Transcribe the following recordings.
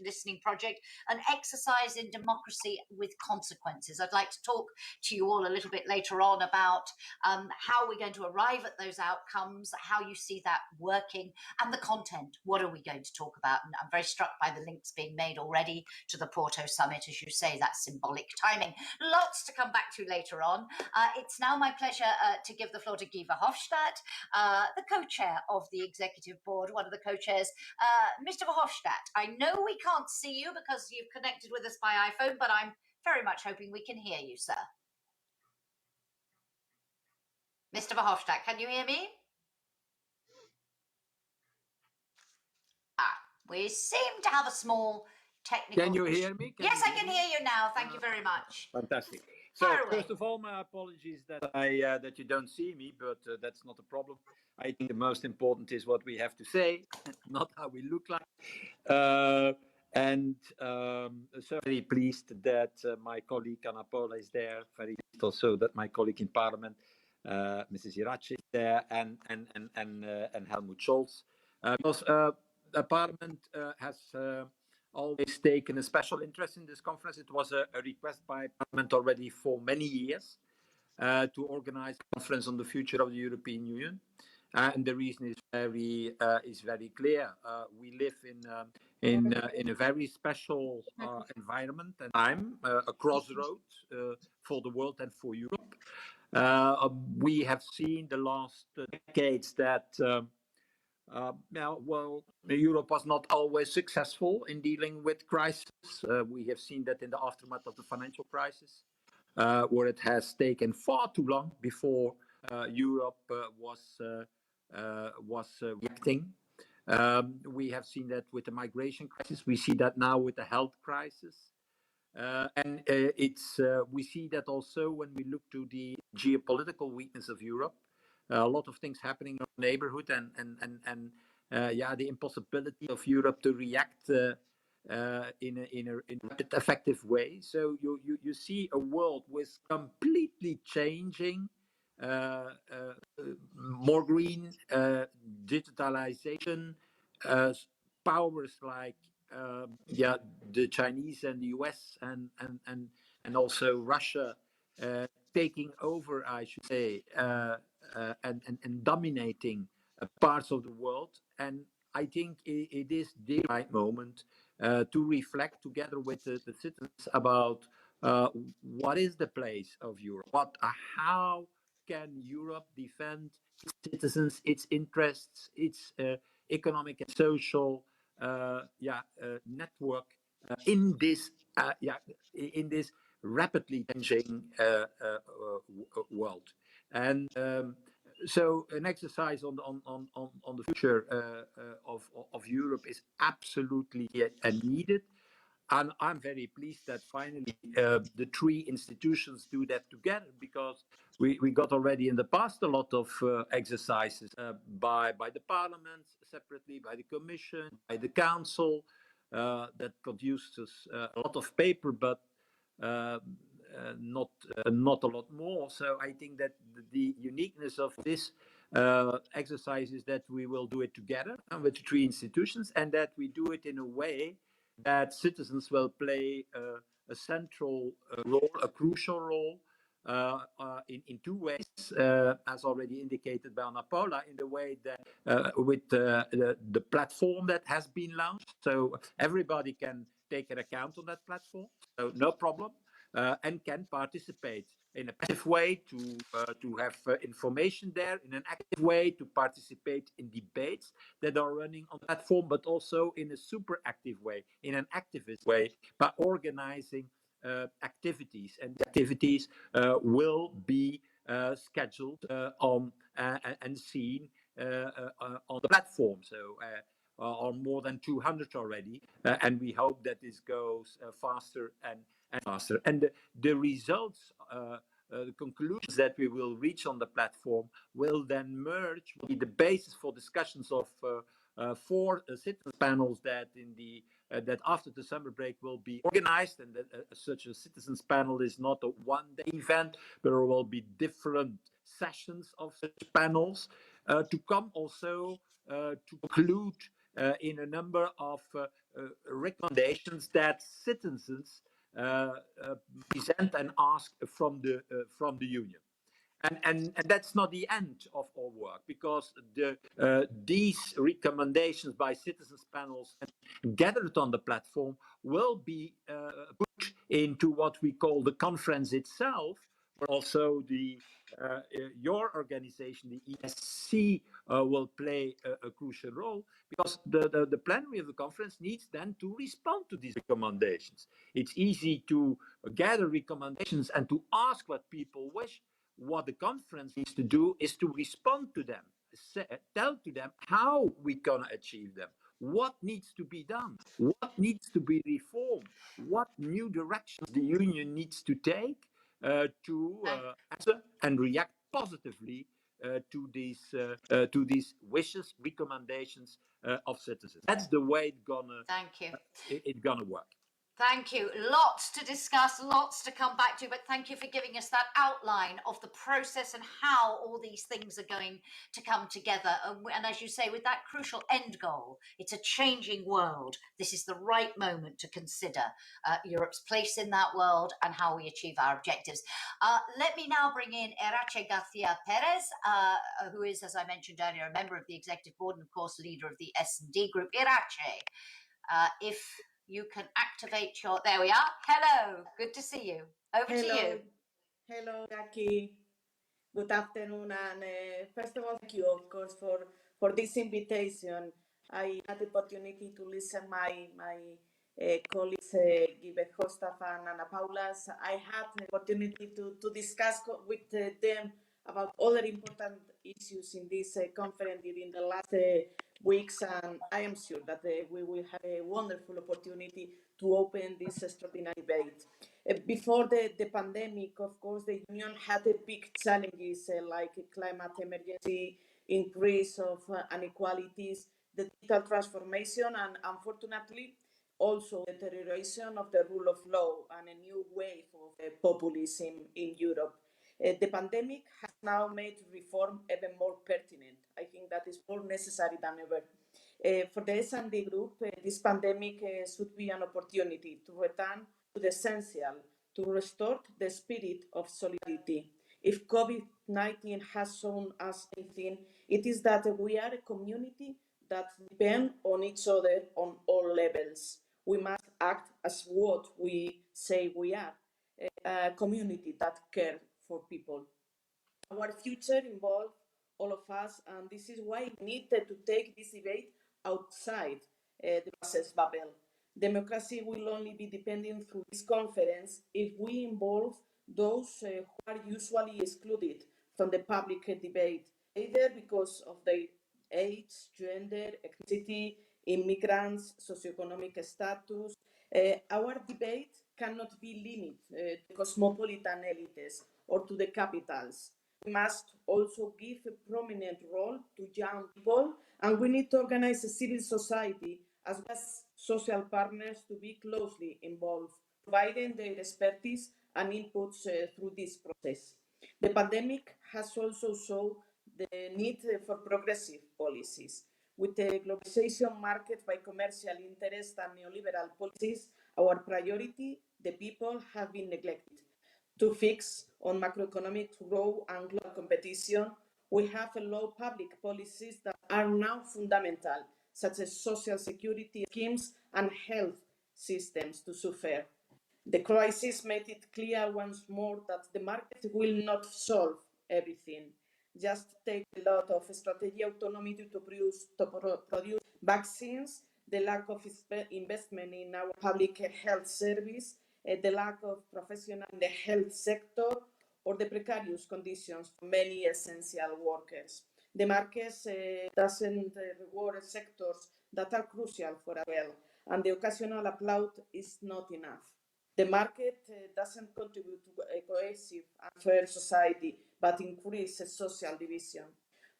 listening project, an exercise in democracy with consequences. I'd like to talk to you all a little bit later on about how we're going to arrive at those outcomes, how you see that working, and the content. What are we going to talk about? And I'm very struck by the links being made already to the Porto Summit, as you say, that symbolic timing. Lots to come back to later on. It's now my pleasure to give the floor to Guy Verhofstadt, the co-chair of the Executive Board, one of the co-chairs. Mr. Verhofstadt, I know we can't see you because you've connected with us by iPhone, but I'm very much hoping we can hear you, sir. Mr. Verhofstadt, can you hear me? We seem to have a small technical... Can you hear me? Yes, I can hear you now. Thank you very much. Fantastic. So first of all, my apologies that that you don't see me, but that's not a problem. I think the most important is what we have to say, not how we look like. So very pleased that my colleague Anna Paula is there. Very pleased also that my colleague in Parliament, Mrs. Irache, is there, and Helmut Scholz. Because Parliament has always taken a special interest in this conference. It was a request by Parliament already for many years to organize a conference on the future of the European Union. And the reason is very clear. We live in a very special environment and time, a crossroads for the world and for Europe. We have seen the last decades that Europe was not always successful in dealing with crisis. We have seen that in the aftermath of the financial crisis, where it has taken far too long before Europe was reacting. We have seen that with the migration crisis. We see that now with the health crisis. We see that also when we look to the geopolitical weakness of Europe. A lot of things happening in our neighborhood, and the impossibility of Europe to react in a rapid, effective way. So you see a world with completely changing, more green, digitalization, powers like the Chinese and the US and also Russia taking over, I should say, and dominating parts of the world. And I think it is the right moment to reflect together with the citizens about what is the place of Europe, how can Europe defend its citizens, its interests, its economic and social network in this rapidly changing world. And so an exercise on the future of Europe is absolutely needed. And I'm very pleased that finally the three institutions do that together, because we got already in the past a lot of exercises by the Parliament separately, by the Commission, by the Council, that produces a lot of paper, but not a lot more. So I think that the uniqueness of this exercise is that we will do it together with the three institutions, and that we do it in a way that citizens will play a central role, a crucial role, in two ways, as already indicated by Anna Paula, in the way that with the platform that has been launched, so everybody can take an account on that platform, so no problem, and can participate in an active way to have information there, in an active way to participate in debates that are running on the platform, but also in a super active way, in an activist way, by organizing activities. And the activities will be scheduled on and seen on the platform. So are more than 200 already, and we hope that this goes faster and faster. And the results, the conclusions that we will reach on the platform will then merge, will be the basis for discussions of 4 citizens panels that that after the summer break will be organized. And that such a citizens panel is not a one-day event, but there will be different sessions of such panels to come also to conclude in a number of recommendations that citizens present and ask from the union. And that's not the end of our work, because these recommendations by citizens panels gathered on the platform will be put into what we call the conference itself, but also your organization, the EESC, will play a crucial role, because the plenary of the conference needs then to respond to these recommendations. It's easy to gather recommendations and to ask what people wish. What the conference needs to do is to respond to them, tell to them how we're going to achieve them, what needs to be done, what needs to be reformed, what new directions the union needs to take to answer and react positively to these wishes, recommendations of citizens. That's the way Thank you. it's gonna work. Thank you. Lots to discuss, lots to come back to, but thank you for giving us that outline of the process and how all these things are going to come together. And as you say, with that crucial end goal, it's a changing world. This is the right moment to consider Europe's place in that world and how we achieve our objectives. Let me now bring in Irache Garcia Perez, who is, as I mentioned earlier, a member of the executive board and, of course, leader of the S&D group. Irache, if you can activate your, there we are. Hello, good to see you. Over to you. Hello, Jackie. Good afternoon. And first of all, thank you, of course, for this invitation. I had the opportunity to listen my colleagues, Gibe Hostaf and Ana Paula's. I had the opportunity to discuss with them about other important issues in this conference during the last weeks, and I am sure that we will have a wonderful opportunity to open this extraordinary debate. Before the pandemic, of course, the Union had big challenges like climate emergency, increase of inequalities, the digital transformation, and unfortunately, also deterioration of the rule of law and a new wave of populism in Europe. The pandemic has now made reform even more pertinent. I think that is more necessary than ever. For the S&D group, this pandemic should be an opportunity to return to the essential, to restore the spirit of solidarity. If COVID-19 has shown us anything, it is that we are a community that depend on each other on all levels. We must act as what we say we are, a community that cares for people. Our future involves all of us, and this is why we need to take this debate outside the Brussels bubble. Democracy will only be dependent through this conference if we involve those who are usually excluded from the public debate, either because of their age, gender, ethnicity, immigrants, socioeconomic status. Our debate cannot be limited to cosmopolitan elites or to the capitals. We must also give a prominent role to young people, and we need to organize a civil society as well as social partners to be closely involved, providing their expertise and inputs through this process. The pandemic has also shown the need for progressive policies. With the globalization market by commercial interest and neoliberal policies, our priority, the people, have been neglected. To fix on macroeconomic growth and global competition, we have low public policies that are now fundamental, such as social security schemes and health systems to suffer. The crisis made it clear once more that the market will not solve everything. Just take a lot of strategic autonomy to produce vaccines, the lack of investment in our public health service, the lack of professionals in the health sector, or the precarious conditions for many essential workers. The market doesn't reward sectors that are crucial for our well, and the occasional applause is not enough. The market doesn't contribute to a cohesive and fair society, but increases social division.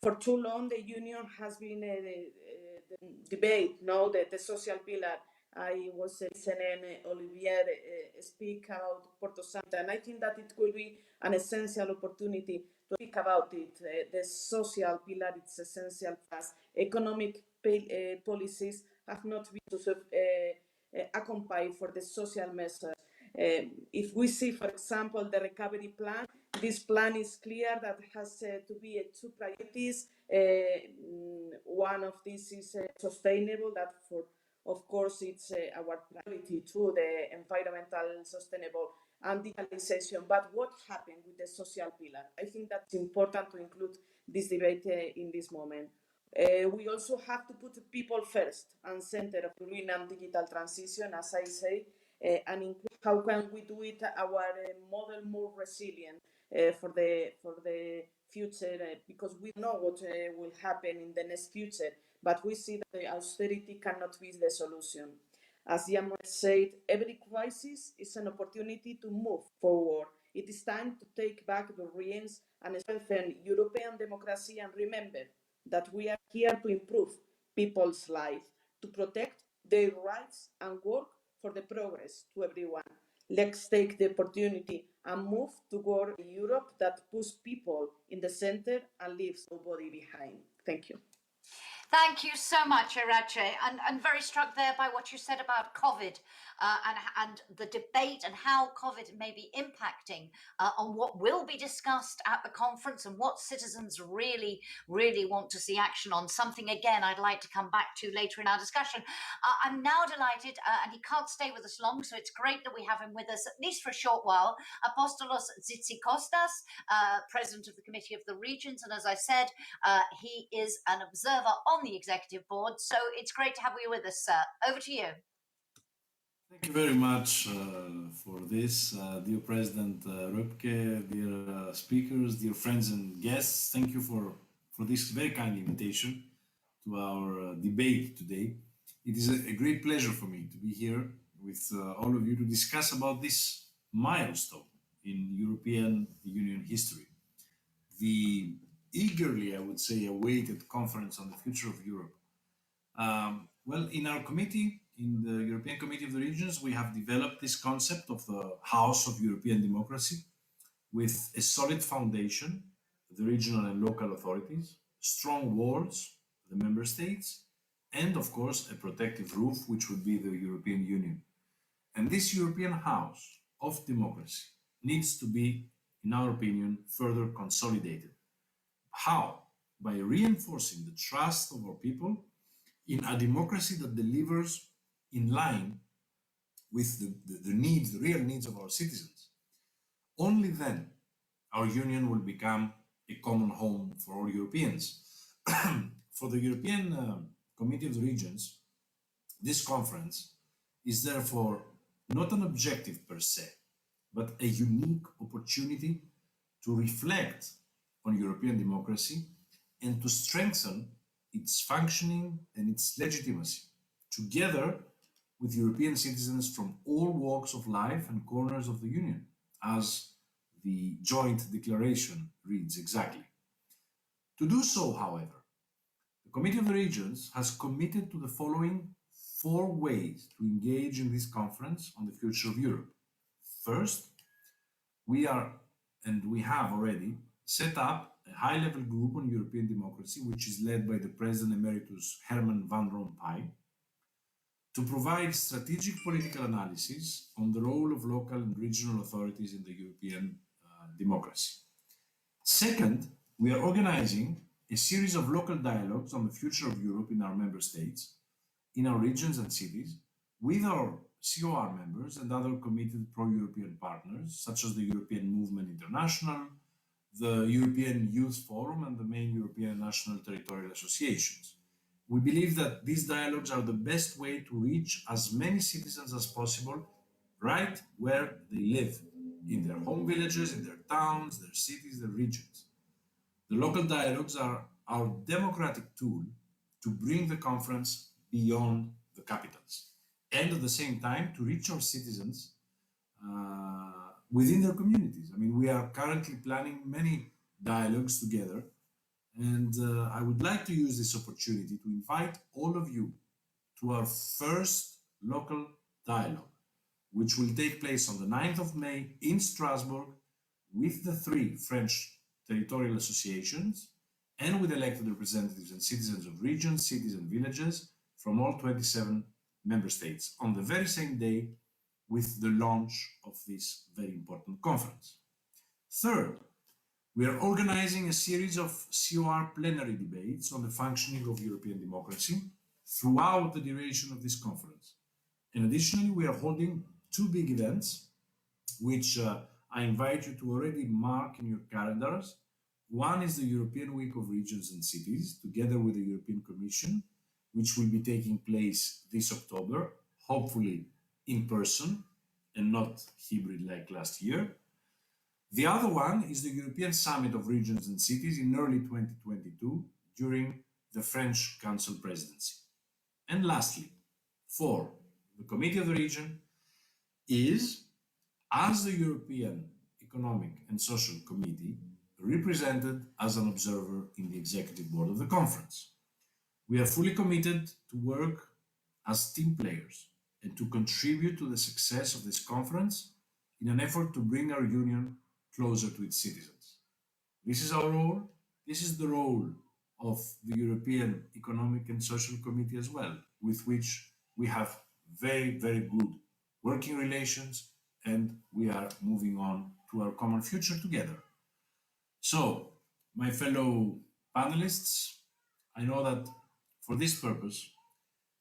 For too long, the union has been a debate, no, the social pillar. I was listening Olivier speak about Porto Santa, and I think that it will be an essential opportunity to speak about it. The social pillar is essential for us. Economic policies have not been accompanied for the social measures. If we see, for example, the recovery plan, this plan is clear that has to be two priorities. One of these is sustainable, that for, of course, it's our priority too, the environmental sustainable and digitalization. But what happened with the social pillar? I think that's important to include this debate in this moment. We also have to put people first and center of green and digital transition, as I say, and include how can we do it our model more resilient for the future, because we know what will happen in the next future, but we see that the austerity cannot be the solution. As Jan said, every crisis is an opportunity to move forward. It is time to take back the reins and strengthen European democracy, and remember that we are here to improve people's lives, to protect their rights and work for the progress to everyone. Let's take the opportunity and move toward a Europe that puts people in the center and leaves nobody behind. Thank you. Thank you so much, Irache, and very struck there by what you said about COVID and the debate and how COVID may be impacting on what will be discussed at the conference and what citizens really, really want to see action on. Something, again, I'd like to come back to later in our discussion. I'm now delighted, and he can't stay with us long, so it's great that we have him with us, at least for a short while, Apostolos Tzitsikostas, President of the Committee of the Regions, and as I said, he is an observer on the executive board, so it's great to have you with us, sir. Over to you. Thank you very much for this, dear President Röpke, dear speakers, dear friends and guests. Thank you for this very kind invitation to our debate today. It is a great pleasure for me to be here with all of you to discuss about this milestone in European Union history. The eagerly, I would say, awaited conference on the future of Europe. Well, in our committee, in the European Committee of the Regions, we have developed this concept of the House of European Democracy with a solid foundation, the regional and local authorities, strong walls, the member states, and of course, a protective roof, which would be the European Union. And this European House of Democracy needs to be, in our opinion, further consolidated. How? By reinforcing the trust of our people in a democracy that delivers in line with the needs, the real needs of our citizens. Only then our union will become a common home for all Europeans. For the European Committee of the Regions, this conference is therefore not an objective per se, but a unique opportunity to reflect on European democracy and to strengthen its functioning and its legitimacy, together with European citizens from all walks of life and corners of the Union, as the joint declaration reads exactly. To do so, however, the Committee of the Regions has committed to the following 4 ways to engage in this conference on the future of Europe. First, we have already set up a high-level group on European democracy, which is led by the President Emeritus Herman Van Rompuy, to provide strategic political analysis on the role of local and regional authorities in the European democracy. Second, we are organizing a series of local dialogues on the future of Europe in our member states, in our regions and cities, with our COR members and other committed pro-European partners, such as the European Movement International, the European Youth Forum, and the main European national territorial associations. We believe that these dialogues are the best way to reach as many citizens as possible right where they live, in their home villages, in their towns, their cities, their regions. The local dialogues are our democratic tool to bring the conference beyond the capitals, and at the same time to reach our citizens within their communities. I mean, we are currently planning many dialogues together, and I would like to use this opportunity to invite all of you to our first local dialogue, which will take place on the 9th of May in Strasbourg with the 3 French territorial associations and with elected representatives and citizens of regions, cities and villages from all 27 member states on the very same day with the launch of this very important conference. Third, we are organizing a series of COR plenary debates on the functioning of European democracy throughout the duration of this conference. And additionally, we are holding two big events, which I invite you to already mark in your calendars. One is the European Week of Regions and Cities, together with the European Commission, which will be taking place this October, hopefully in person and not hybrid like last year. The other one is the European Summit of Regions and Cities in early 2022 during the French Council presidency. And lastly, four, the Committee of the Region is, as the European Economic and Social Committee, represented as an observer in the Executive Board of the Conference. We are fully committed to work as team players and to contribute to the success of this conference in an effort to bring our Union closer to its citizens. This is our role. This is the role of the European Economic and Social Committee as well, with which we have very, very good working relations, and we are moving on to our common future together. So, my fellow panelists, I know that for this purpose,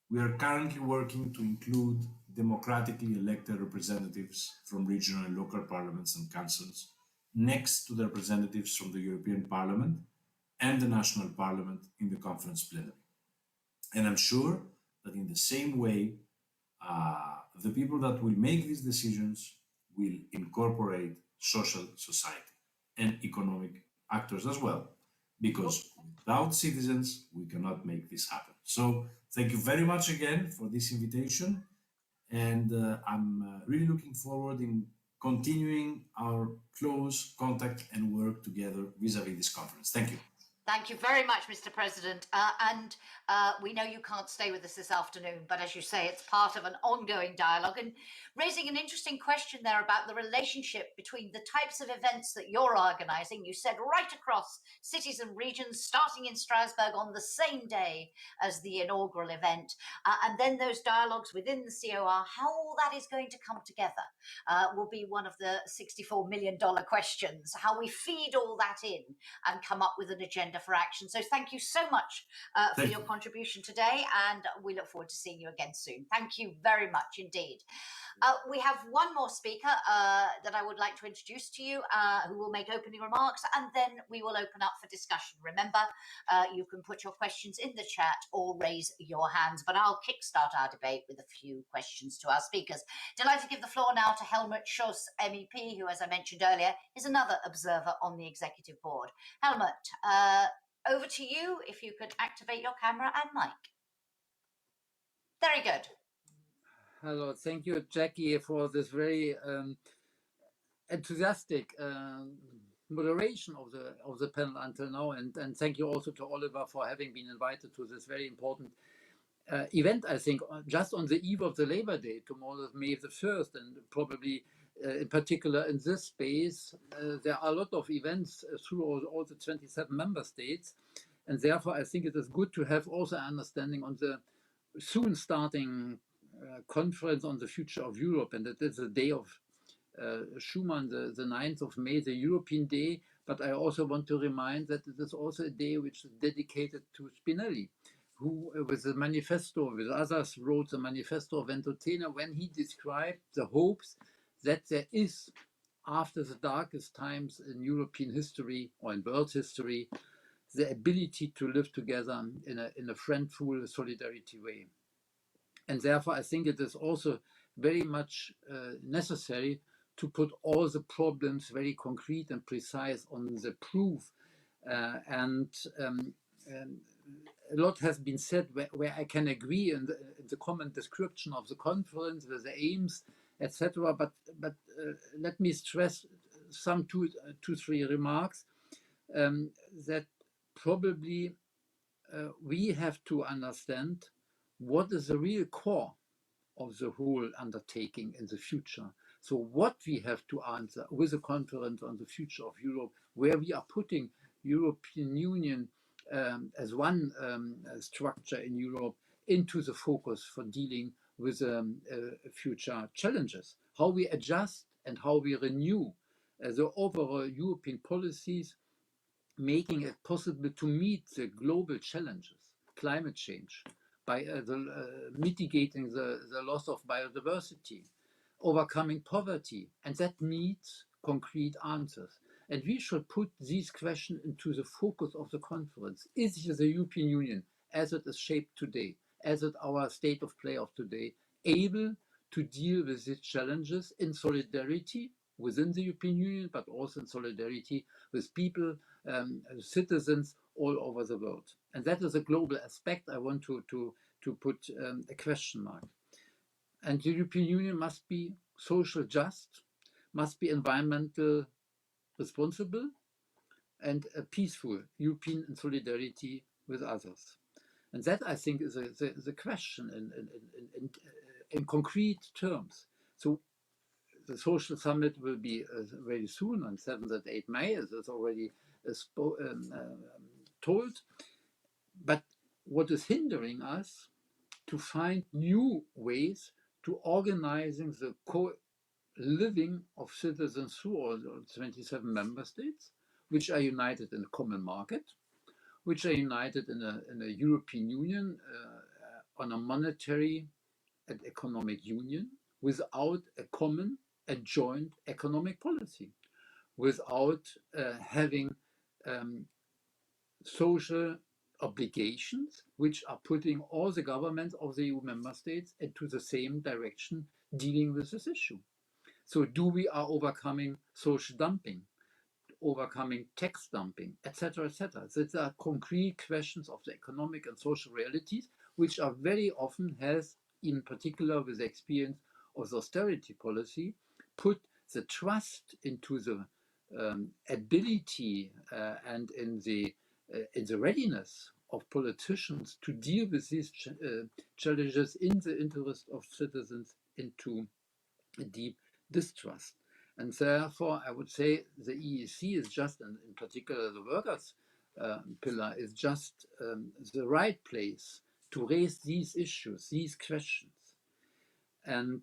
we are currently working to include democratically elected representatives from regional and local parliaments and councils next to the representatives from the European Parliament and the national parliament in the conference plenary. And I'm sure that in the same way, the people that will make these decisions will incorporate social society and economic actors as well, because without citizens, we cannot make this happen. So thank you very much again for this invitation. And I'm really looking forward in continuing our close contact and work together vis-a-vis this conference. Thank you. Thank you very much, Mr. President. And we know you can't stay with us this afternoon, but as you say, it's part of an ongoing dialogue and raising an interesting question there about the relationship between the types of events that you're organising. You said right across cities and regions, starting in Strasbourg on the same day as the inaugural event, and then those dialogues within the COR, how all that is going to come together will be one of the $64 million questions, how we feed all that in and come up with an agenda for action. So thank you so much for your contribution today, and we look forward to seeing you again soon. Thank you very much indeed. We have one more speaker that I would like to introduce to you, who will make opening remarks, and then we will open up for discussion. Remember, you can put your questions in the chat or raise your hands, but I'll kickstart our debate with a few questions to our speakers. Delighted to give the floor now to Helmut Schuss, MEP, who, as I mentioned earlier, is another observer on the Executive Board. Helmut, over to you, if you could activate your camera and mic. Very good. Hello, thank you, Jackie, for this very enthusiastic moderation of the panel until now, and thank you also to Oliver for having been invited to this very important event. I think just on the eve of the Labor Day, tomorrow is May the 1st, and probably in particular in this space, there are a lot of events through all the 27 member states, and therefore I think it is good to have also an understanding on the soon starting conference on the future of Europe, and that is the day of Schuman, the 9th of May, the European Day. But I also want to remind that it is also a day which is dedicated to Spinelli, who with the manifesto, with others, wrote the manifesto of Ventotene when he described the hopes that there is, after the darkest times in European history or in world history, the ability to live together in a friendful solidarity way. And therefore, I think it is also very much necessary to put all the problems very concrete and precise on the proof. And a lot has been said where I can agree in the common description of the conference, with the aims, etc. But let me stress some two, three remarks that probably we have to understand what is the real core of the whole undertaking in the future. So what we have to answer with the conference on the future of Europe, where we are putting European Union as one structure in Europe, into the focus for dealing with future challenges. How we adjust and how we renew the overall European policies, making it possible to meet the global challenges, climate change, by mitigating the loss of biodiversity, overcoming poverty, and that needs concrete answers. And we should put these questions into the focus of the conference. Is the European Union, as it is shaped today, as it our state of play of today, able to deal with these challenges in solidarity within the European Union, but also in solidarity with people, citizens all over the world? And that is a global aspect I want to put a question mark. And the European Union must be social just, must be environmental responsible, and a peaceful European in solidarity with others. And that, I think, is the question in concrete terms. So the social summit will be very soon on 7th and 8th May, as is already told. But what is hindering us to find new ways to organizing the living of citizens through all 27 member states, which are united in a common market, which are united in a European Union on a monetary and economic union, without a common and joint economic policy, without having social obligations which are putting all the governments of the EU member states into the same direction dealing with this issue. So do we are overcoming social dumping, overcoming tax dumping, etc., etc. These are concrete questions of the economic and social realities, which are very often has, in particular with the experience of the austerity policy, put the trust into the ability and in the readiness of politicians to deal with these challenges in the interest of citizens into a deep distrust. And therefore, I would say the EEC is just, and in particular the workers' pillar, is just the right place to raise these issues, these questions. And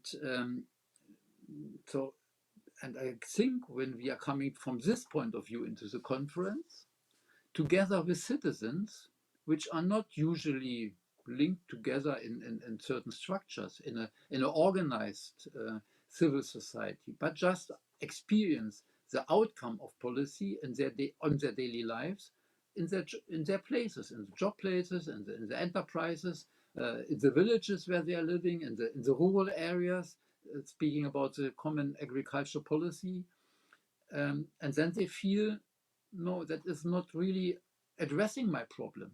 and I think when we are coming from this point of view into the conference, together with citizens, which are not usually linked together in certain structures, in an organized civil society, but just experience the outcome of policy in on their daily lives, in their places, in the job places, in the enterprises, in the villages where they are living, in the rural areas, speaking about the common agricultural policy. And then they feel, no, that is not really addressing my problem.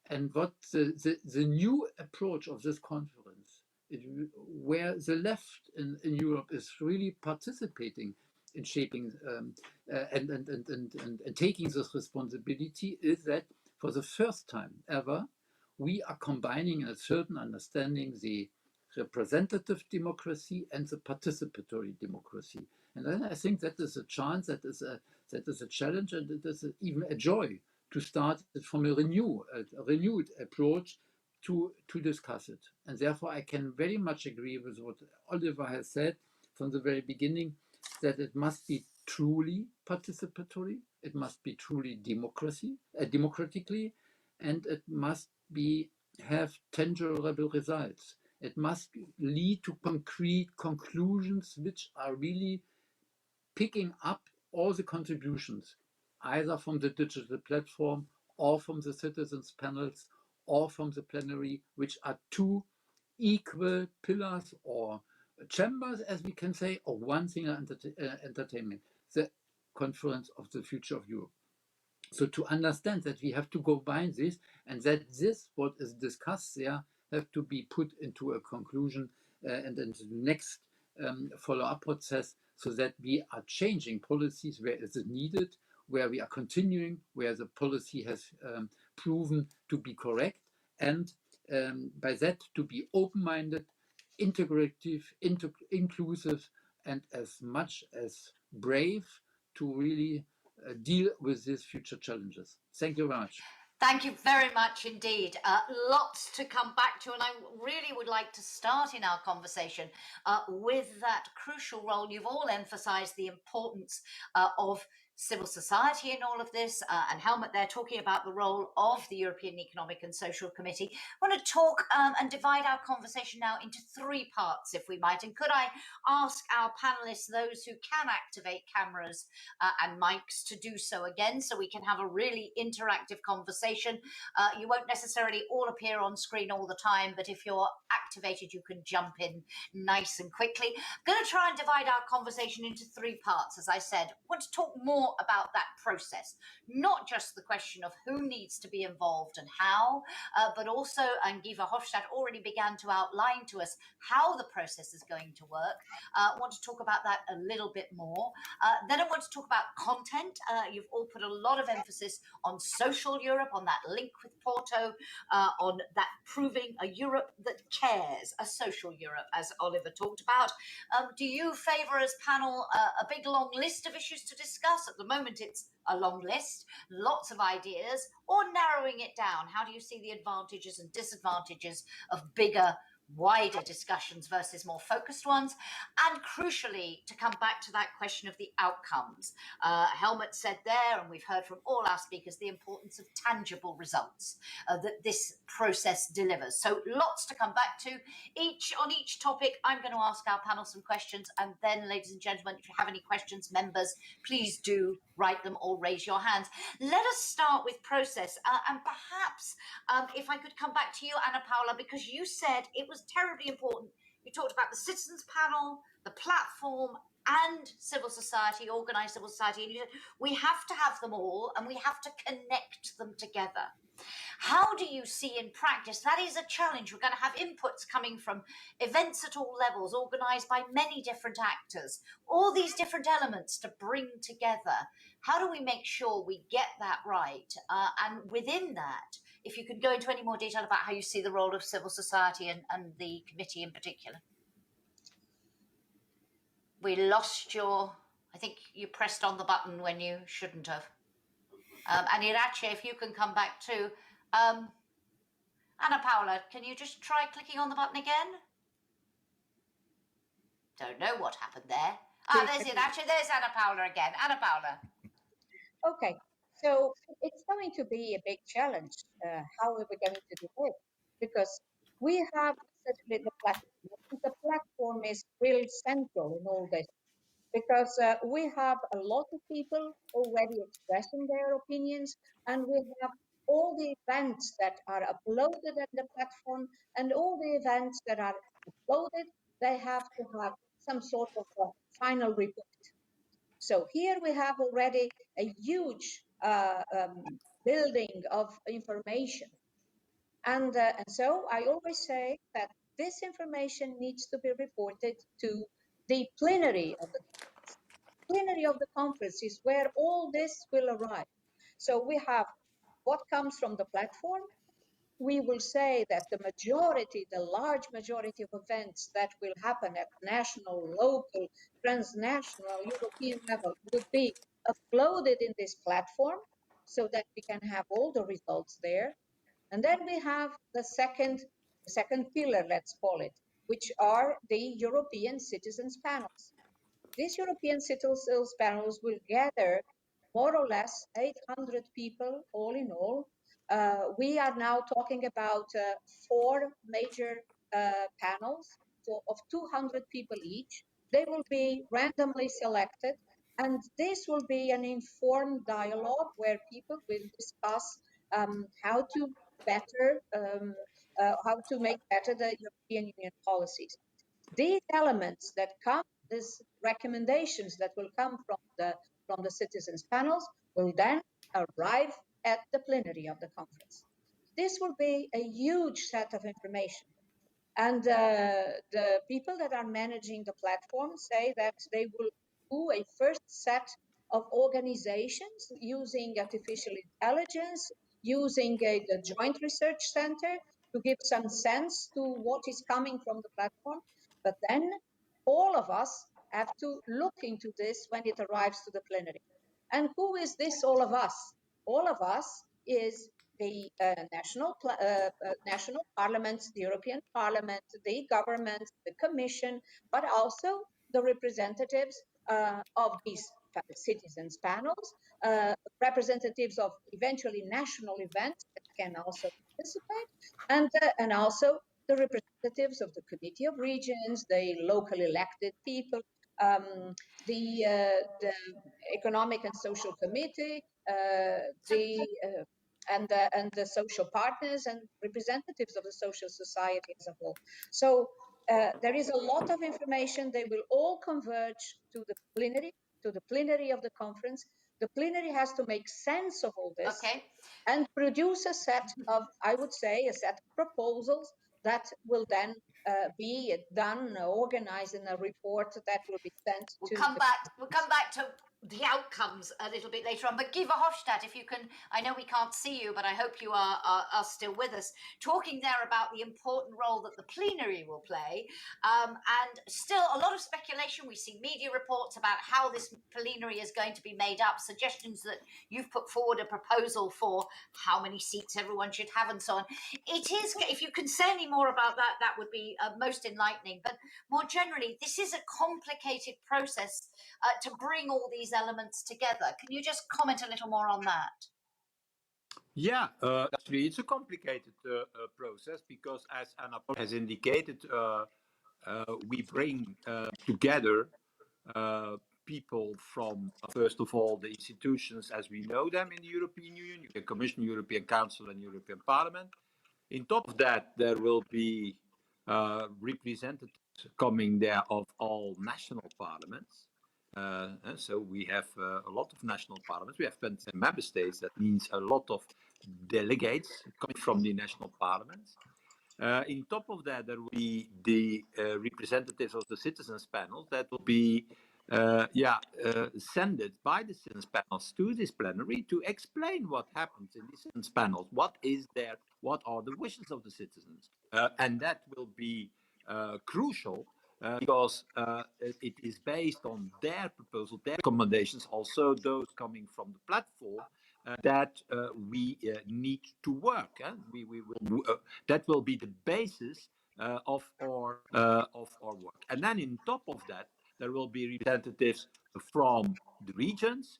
And what the new approach of this conference, where the left in Europe is really participating in shaping and taking this responsibility, is that for the first time ever, we are combining in a certain understanding the representative democracy and the participatory democracy. And then I think that is a chance, that is a challenge, and it is even a joy to start it from a renewed approach to discuss it. And therefore, I can very much agree with what Oliver has said from the very beginning, that it must be truly participatory, it must be truly democratically, and it must have tangible results. It must lead to concrete conclusions which are really picking up all the contributions, either from the digital platform or from the citizens panels or from the plenary, which are two equal pillars or chambers, as we can say, of one single entertainment, the Conference of the Future of Europe. So to understand that we have to combine this, and that this, what is discussed there, have to be put into a conclusion and into the next follow-up process, so that we are changing policies where it is needed, where we are continuing, where the policy has proven to be correct, and by that to be open-minded, integrative, inclusive, and as much as brave to really deal with these future challenges. Thank you very much. Thank you very much indeed. Lots to come back to, and I really would like to start in our conversation with that crucial role. You've all emphasized the importance of civil society in all of this, and Helmut there talking about the role of the European Economic and Social Committee. I want to talk and divide our conversation now into three parts, if we might. And could I ask our panelists, those who can activate cameras and mics, to do so again, so we can have a really interactive conversation. You won't necessarily all appear on screen all the time, but if you're activated, you can jump in nice and quickly. I'm going to try and divide our conversation into three parts. As I said, I want to talk more about that process, not just the question of who needs to be involved and how, but also, and Guy Verhofstadt already began to outline to us how the process is going to work. I want to talk about that a little bit more. Then I want to talk about content. You've all put a lot of emphasis on social Europe, on that link with Porto, on that proving a Europe that cares, a social Europe, as Oliver talked about. Do you favour, as panel, a big long list of issues to discuss? At the moment, it's a long list, lots of ideas, or narrowing it down? How do you see the advantages and disadvantages of bigger, wider discussions versus more focused ones? And crucially, to come back to that question of the outcomes, Helmut said there, and we've heard from all our speakers, the importance of tangible results that this process delivers. So lots to come back to. On each topic, I'm going to ask our panel some questions, and then, ladies and gentlemen, if you have any questions, members, please do write them or raise your hands. Let us start with process, and perhaps if I could come back to you, Anna Paula, because you said it was terribly important. You talked about the citizens panel, the platform, and civil society, organized civil society. And you said we have to have them all, and we have to connect them together. How do you see in practice? That is a challenge. We're going to have inputs coming from events at all levels, organized by many different actors, all these different elements to bring together. How do we make sure we get that right? And within that, if you could go into any more detail about how you see the role of civil society and the committee in particular. We lost your, I think you pressed on the button when you shouldn't have. And Irache, if you can come back too. Anna Paula, can you just try clicking on the button again? Don't know what happened there. There's Irache, there's Anna Paula again. Anna Paula. Okay, so it's going to be a big challenge. How are we going to do it? Because we have essentially the platform. The platform is really central in all this because we have a lot of people already expressing their opinions, and we have all the events that are uploaded at the platform, and all the events that are uploaded, they have to have some sort of a final report. So here we have already a huge building of information. And so I always say that this information needs to be reported to the plenary of the conference. Plenary of the conference is where all this will arrive. So we have what comes from the platform. We will say that the majority, the large majority of events that will happen at national, local, transnational, European level will be uploaded in this platform so that we can have all the results there. And then we have the second pillar, let's call it, which are the European citizens panels. These European citizens panels will gather more or less 800 people all in all. We are now talking about 4 major panels of 200 people each. They will be randomly selected, and this will be an informed dialogue where people will discuss how to make better the European Union policies. These elements that come, these recommendations that will come from the citizens panels will then arrive at the plenary of the conference. This will be a huge set of information. And the people that are managing the platform say that they will do a first set of organizations using artificial intelligence, using the Joint Research Center to give some sense to what is coming from the platform. But then all of us have to look into this when it arrives to the plenary. And who is this all of us? All of us is the national parliaments, the European Parliament, the government, the Commission, but also the representatives of these citizens panels, representatives of eventually national events that can also participate, and also the representatives of the Committee of Regions, the locally elected people, the Economic and Social Committee, and the social partners and representatives of the social society as a whole. So there is a lot of information. They will all converge to the plenary of the conference. The plenary has to make sense of all this and produce a set of, I would say, a set of proposals that will then be done, organized in a report that will be sent to. We'll come back to the outcomes a little bit later on. But Guy Verhofstadt, if you can, I know we can't see you, but I hope you are still with us, talking there about the important role that the plenary will play. And still a lot of speculation. We see media reports about how this plenary is going to be made up, suggestions that you've put forward a proposal for how many seats everyone should have and so on. It is, if you can say any more about that, that would be most enlightening. But more generally, this is a complicated process to bring all these elements together. Can you just comment a little more on that? Yeah, actually, it's a complicated process because, as Anna has indicated, we bring together people from, first of all, the institutions as we know them in the European Union, European Commission, European Council, and European Parliament. In top of that, there will be representatives coming there of all national parliaments. So we have a lot of national parliaments. We have 20 member states. That means a lot of delegates coming from the national parliaments. In top of that, there will be the representatives of the citizens panels that will be sent by the citizens panels to this plenary to explain what happens in the citizens panels. What is there? What are the wishes of the citizens? And that will be crucial because it is based on their proposal, their recommendations, also those coming from the platform. That we need to work. We will. That will be the basis of our work. And then, in top of that, there will be representatives from the regions.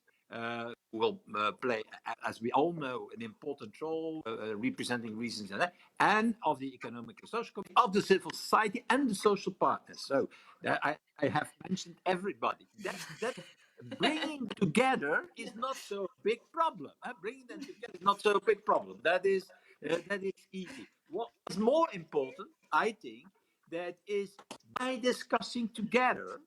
Who will play, as we all know, an important role representing regions and of the economic and social community, of the civil society and the social partners. So I have mentioned everybody. That bringing together is not so big problem. Bringing them together is not so big problem. That is easy. What is more important, I think, that is by discussing together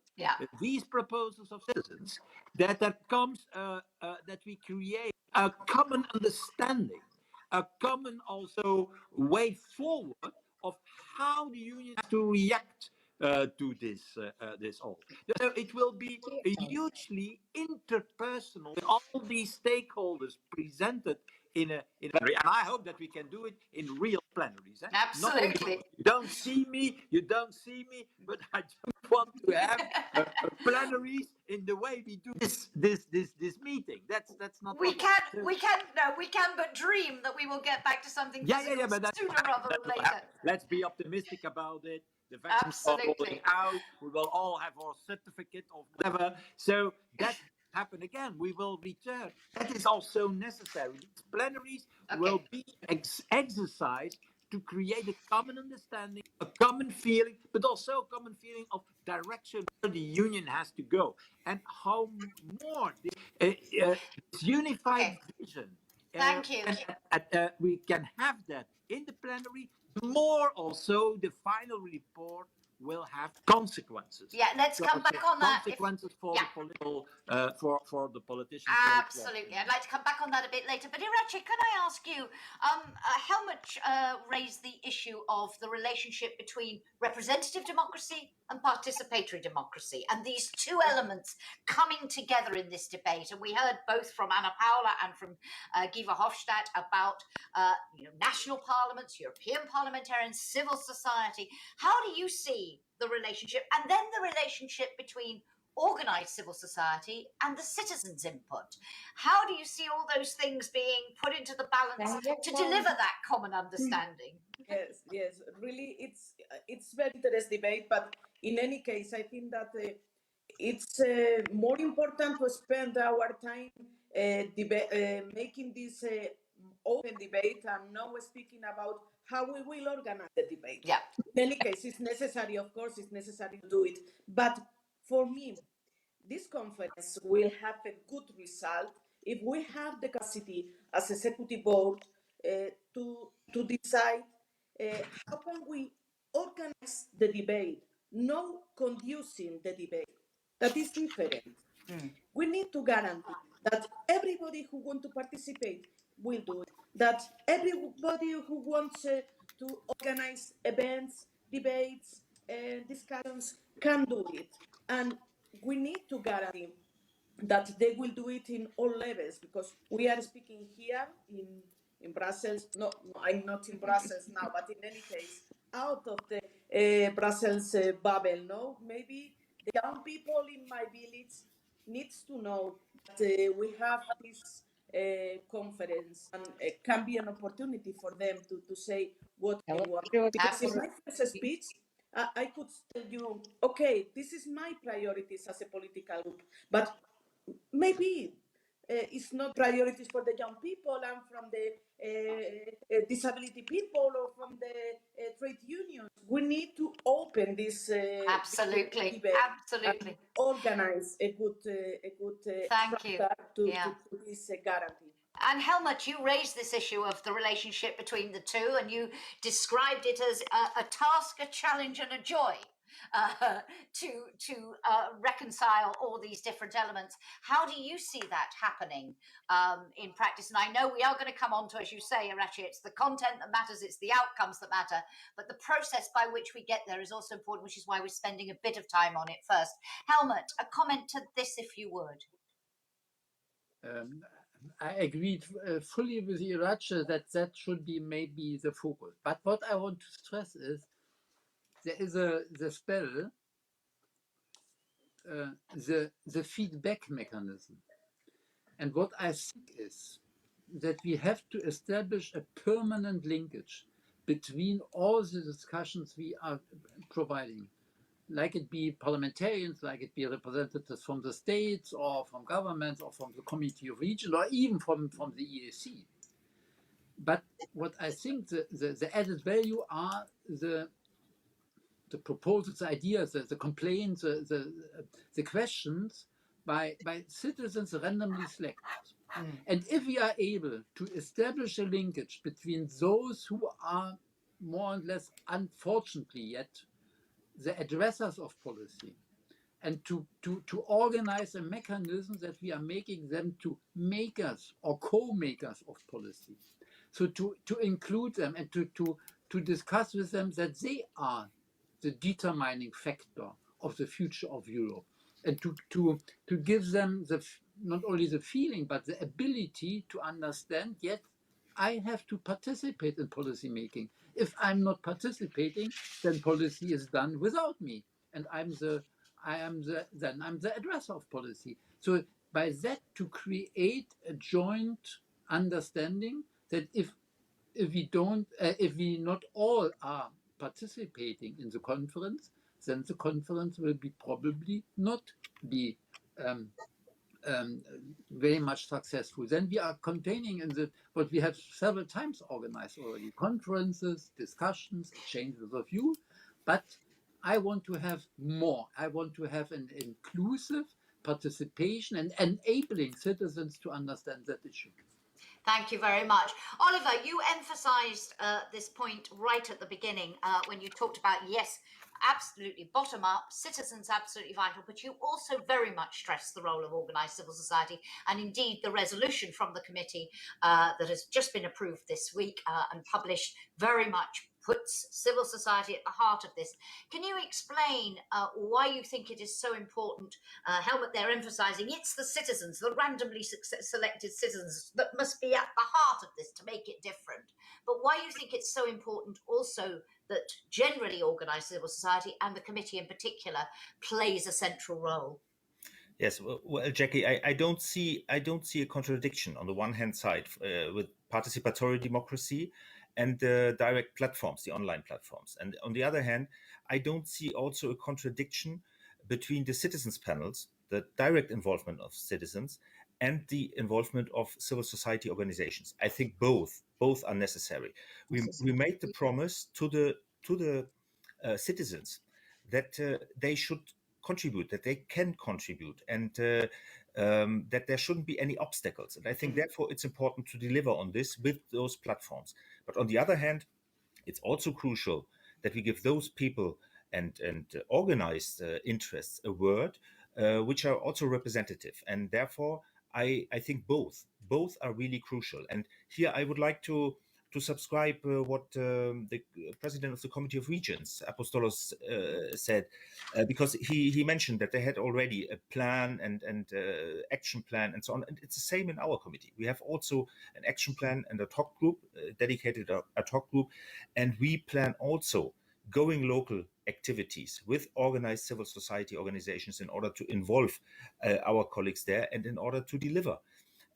these proposals of citizens, that there comes that we create a common understanding, a common also way forward of how the union has to react to this all. So it will be a hugely interpersonal with all these stakeholders presented in a plenary, and I hope that we can do it in real plenaries. Absolutely. You don't see me, but I just want to have plenaries in the way we do this meeting. That's not. We can but dream that we will get back to something physical sooner rather than later. Let's be optimistic about it. The vaccines are rolling out. We will all have our certificate of whatever. So that happen again. We will return. That is also necessary. These plenaries will be exercised to create a common understanding, a common feeling, but also a common feeling of direction where the union has to go, and how more this unified vision. Thank you. We can have that in the plenary. The more also the final report will have consequences. Yeah, let's come back on that. Consequences for the political, for the politicians. Absolutely, I'd like to come back on that a bit later. But Irache, can I ask you, Helmut raised the issue of the relationship between representative democracy and participatory democracy, and these two elements coming together in this debate. And we heard both from Anna Paula and from Guy Verhofstadt about national parliaments, European parliamentarians, civil society. How do you see the relationship, and then the relationship between organised civil society and the citizens' input. How do you see all those things being put into the balance to deliver that common understanding? Yes, really, it's very interesting debate. But in any case, I think that it's more important to spend our time making this open debate and not speaking about how we will organize the debate. Yeah. In any case, it's necessary, of course, it's necessary to do it. But for me, this conference will have a good result if we have the capacity as executive board to decide how can we organize the debate, not conducing the debate. That is different. We need to guarantee that everybody who wants to participate will do it, that everybody who wants to organize events, debates, discussions can do it. And we need to guarantee that they will do it in all levels, because we are speaking here in Brussels. No, I'm not in Brussels now, but in any case, out of the Brussels bubble, no? Maybe the young people in my village needs to know that we have this conference, and it can be an opportunity for them to say what they want. Because in my first speech, I could tell you, okay, this is my priorities as a political group, but maybe it's not priorities for the young people and from the disability people or from the trade unions. We need to open this Absolutely, debate absolutely. and organize a good Thank you. structure to Yeah. this guarantee. And Helmut, you raised this issue of the relationship between the two, and you described it as a task, a challenge, and a joy to reconcile all these different elements. How do you see that happening in practice? And I know we are going to come on to, as you say, Arachi, it's the content that matters, it's the outcomes that matter, but the process by which we get there is also important, which is why we're spending a bit of time on it first. Helmut, a comment to this, if you would. I agreed fully with Irache that should be maybe the focus. But what I want to stress is there is the spell, the feedback mechanism. And what I think is that we have to establish a permanent linkage between all the discussions we are providing, like it be parliamentarians, like it be representatives from the states or from governments or from the Committee of Region or even from the EESC. But what I think the added value are the proposals, the ideas, the complaints, the questions by citizens randomly selected. And if we are able to establish a linkage between those who are more or less, unfortunately yet, the addressers of policy, and to organize a mechanism that we are making them to makers or co-makers of policy. So to include them and to discuss with them that they are the determining factor of the future of Europe, and to give them not only the feeling but the ability to understand, yet I have to participate in policy making. If I'm not participating, then policy is done without me, and I'm the addresser of policy. So by that, to create a joint understanding that if we not all are participating in the conference, then the conference will probably not be very much successful. Then we are containing in what we have several times organized already: conferences, discussions, exchanges of view. But I want to have more. I want to have an inclusive participation and enabling citizens to understand that issue. Thank you very much. Oliver, you emphasized this point right at the beginning when you talked about, yes, absolutely bottom up, citizens absolutely vital, but you also very much stressed the role of organized civil society, and indeed the resolution from the committee that has just been approved this week and published very much puts civil society at the heart of this. Can you explain why you think it is so important? Helmut, they're emphasizing it's the citizens, the randomly selected citizens, that must be at the heart of this to make it different. But why you think it's so important also that generally organized civil society, and the committee in particular, plays a central role? Yes, well, Jackie, I don't see a contradiction on the one hand side with participatory democracy and the direct platforms, the online platforms, and on the other hand, I don't see also a contradiction between the citizens panels, the direct involvement of citizens, and the involvement of civil society organizations. I think both are necessary. We made the promise to the citizens that they should contribute, that they can contribute, and that there shouldn't be any obstacles. And I think, therefore, it's important to deliver on this with those platforms. But on the other hand, it's also crucial that we give those people and organized interests a word which are also representative. And therefore, I think both are really crucial. And here I would like to subscribe what the president of the Committee of Regions, Apostolos, said, because he mentioned that they had already a plan and action plan and so on. And it's the same in our committee. We have also an action plan and a talk group, dedicated a talk group, and we plan also going local activities with organized civil society organizations in order to involve our colleagues there and in order to deliver.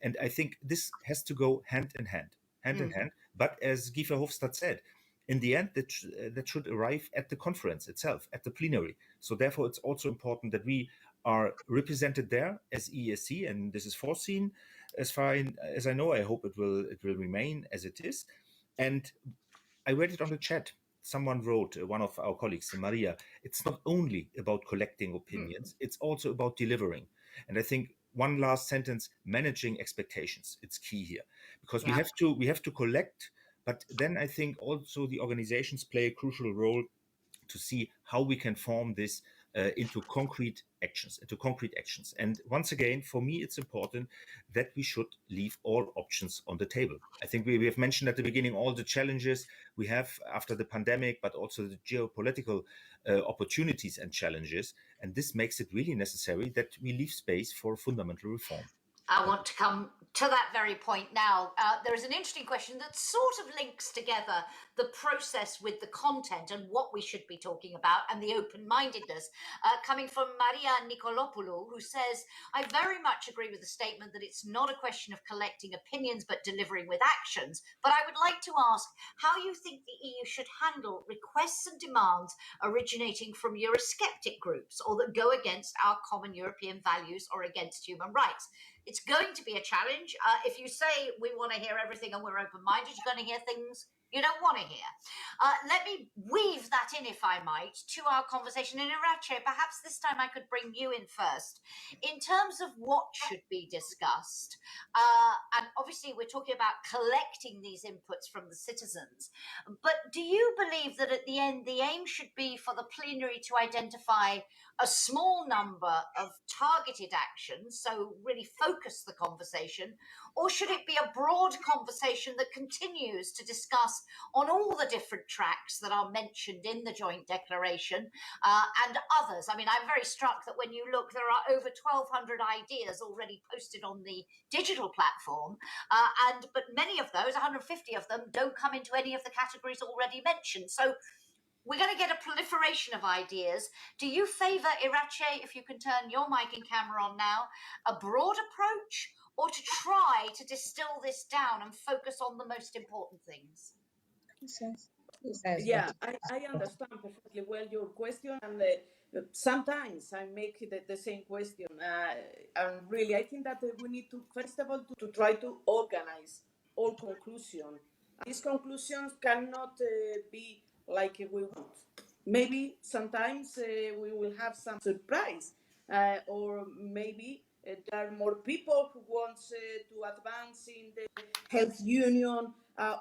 And I think this has to go hand in hand, in hand. But as Guy Verhofstadt said, in the end, that should arrive at the conference itself, at the plenary. So therefore, it's also important that we are represented there as EESC, and this is foreseen. As far as I know, I hope it will remain as it is. And I read it on the chat. Someone wrote, one of our colleagues, Maria, it's not only about collecting opinions, it's also about delivering. And I think one last sentence, managing expectations, it's key here, because we have to collect, but then I think also the organizations play a crucial role to see how we can form this into concrete actions. And once again, for me, it's important that we should leave all options on the table. I think we have mentioned at the beginning all the challenges we have after the pandemic, but also the geopolitical opportunities and challenges. And this makes it really necessary that we leave space for fundamental reform. I want to come to that very point now. There is an interesting question that sort of links together the process with the content and what we should be talking about and the open-mindedness, coming from Maria Nicolopoulou, who says, I very much agree with the statement that it's not a question of collecting opinions but delivering with actions. But I would like to ask how you think the EU should handle requests and demands originating from Eurosceptic groups or that go against our common European values or against human rights. It's going to be a challenge. If you say we want to hear everything and we're open-minded, you're going to hear things you don't want to hear. Let me weave that in, if I might, to our conversation. And Irache, perhaps this time I could bring you in first. In terms of what should be discussed, and obviously we're talking about collecting these inputs from the citizens, but do you believe that at the end, the aim should be for the plenary to identify a small number of targeted actions, so really focus the conversation, or should it be a broad conversation that continues to discuss on all the different tracks that are mentioned in the joint declaration and others? I mean, I'm very struck that when you look, there are over 1,200 ideas already posted on the digital platform, but many of those, 150 of them, don't come into any of the categories already mentioned. So we're going to get a proliferation of ideas. Do you favour, Irache, if you can turn your mic and camera on now, a broad approach, or to try to distill this down and focus on the most important things? Yeah, I understand perfectly well your question, and sometimes I make the same question. And really, I think that we need to, first of all, to try to organize all conclusions. These conclusions cannot be like we want. Maybe sometimes we will have some surprise, or maybe there are more people who want to advance in the health union,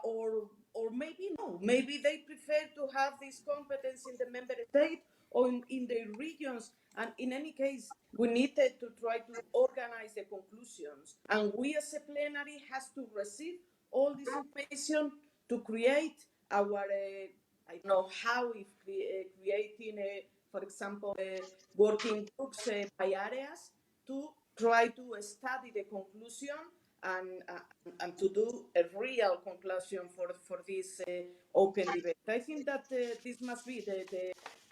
or maybe no. Maybe they prefer to have this competence in the member state or in the regions. And in any case, we needed to try to organize the conclusions. And we as a plenary has to receive all this information to create our, I don't know how, if creating, for example, working groups by areas to try to study the conclusion and to do a real conclusion for this open debate. I think that this must be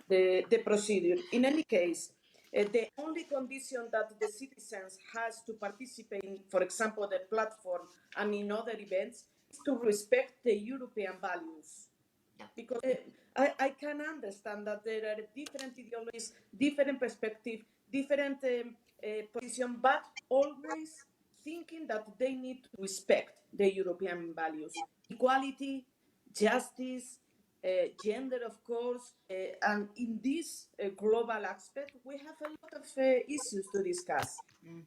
the procedure. In any case, The only condition that the citizens has to participate in, for example, the platform and in other events, is to respect the European values. Yeah. Because I can understand that there are different ideologies, different perspectives, different position, but always thinking that they need to respect the European values, equality, justice, gender, of course, and in this global aspect, we have a lot of issues to discuss.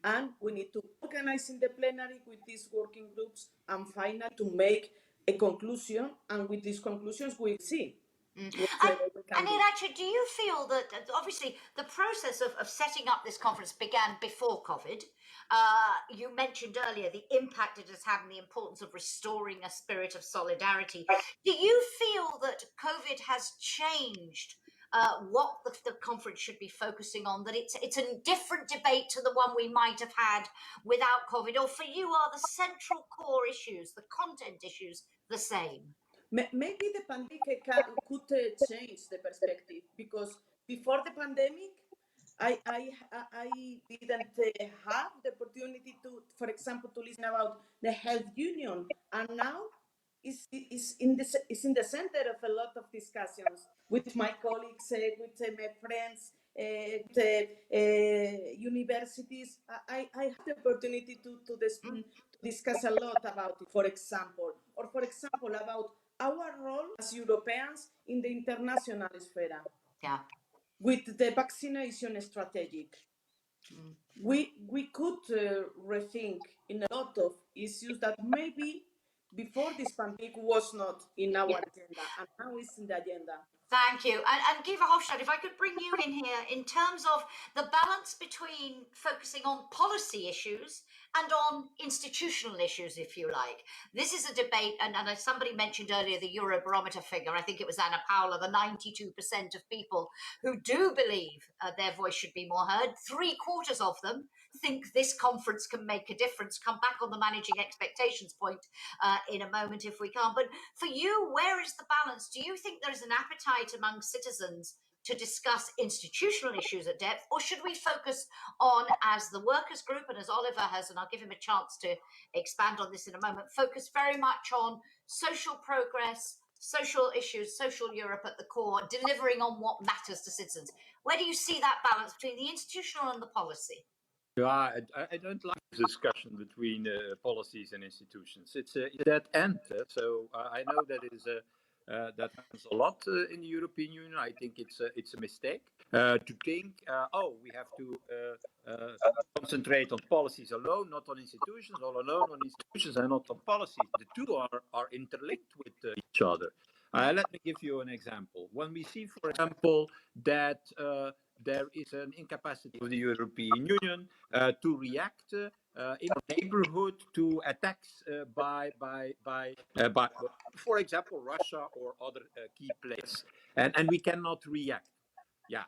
And we need to organize in the plenary with these working groups and finally to make a conclusion. And with these conclusions, we'll see. And Iracha, do you feel that obviously the process of setting up this conference began before COVID? You mentioned earlier the impact it has had and the importance of restoring a spirit of solidarity. Do you feel that COVID has changed what the conference should be focusing on, that it's a different debate to the one we might have had without COVID? Or for you, are the central core issues, the content issues, the same? Maybe the pandemic could change the perspective, because before the pandemic, I didn't have the opportunity to, for example, to listen about the health union, and now is in the center of a lot of discussions with my colleagues, with my friends, universities. I have the opportunity to discuss a lot about it, for example, about our role as Europeans in the international sphere. Yeah. With the vaccination strategic, we could rethink in a lot of issues that maybe before this pandemic was not in our agenda, and now it's in the agenda. Thank you. And Guy Verhofstadt, if I could bring you in here in terms of the balance between focusing on policy issues and on institutional issues, if you like. This is a debate, and as somebody mentioned earlier, the Eurobarometer figure, I think it was Anna Paula, the 92% of people who do believe their voice should be more heard, 3/4 of them think this conference can make a difference. Come back on the managing expectations point in a moment if we can. But for you, where is the balance? Do you think there is an appetite among citizens to discuss institutional issues at depth, or should we focus on, as the workers group and as Oliver has, and I'll give him a chance to expand on this in a moment, focus very much on social progress, social issues, social Europe at the core, delivering on what matters to citizens? Where do you see that balance between the institutional and the policy? Yeah, I don't like the discussion between policies and institutions. It's that end. So I know that is that happens a lot in the European Union. I think it's a mistake to think, we have to concentrate on policies alone, not on institutions, or alone on institutions and not on policies. The two are interlinked with each other. Let me give you an example. When we see, for example, that there is an incapacity of the European Union to react in our neighborhood to attacks by, for example, Russia or other key players, and we cannot react. Yeah,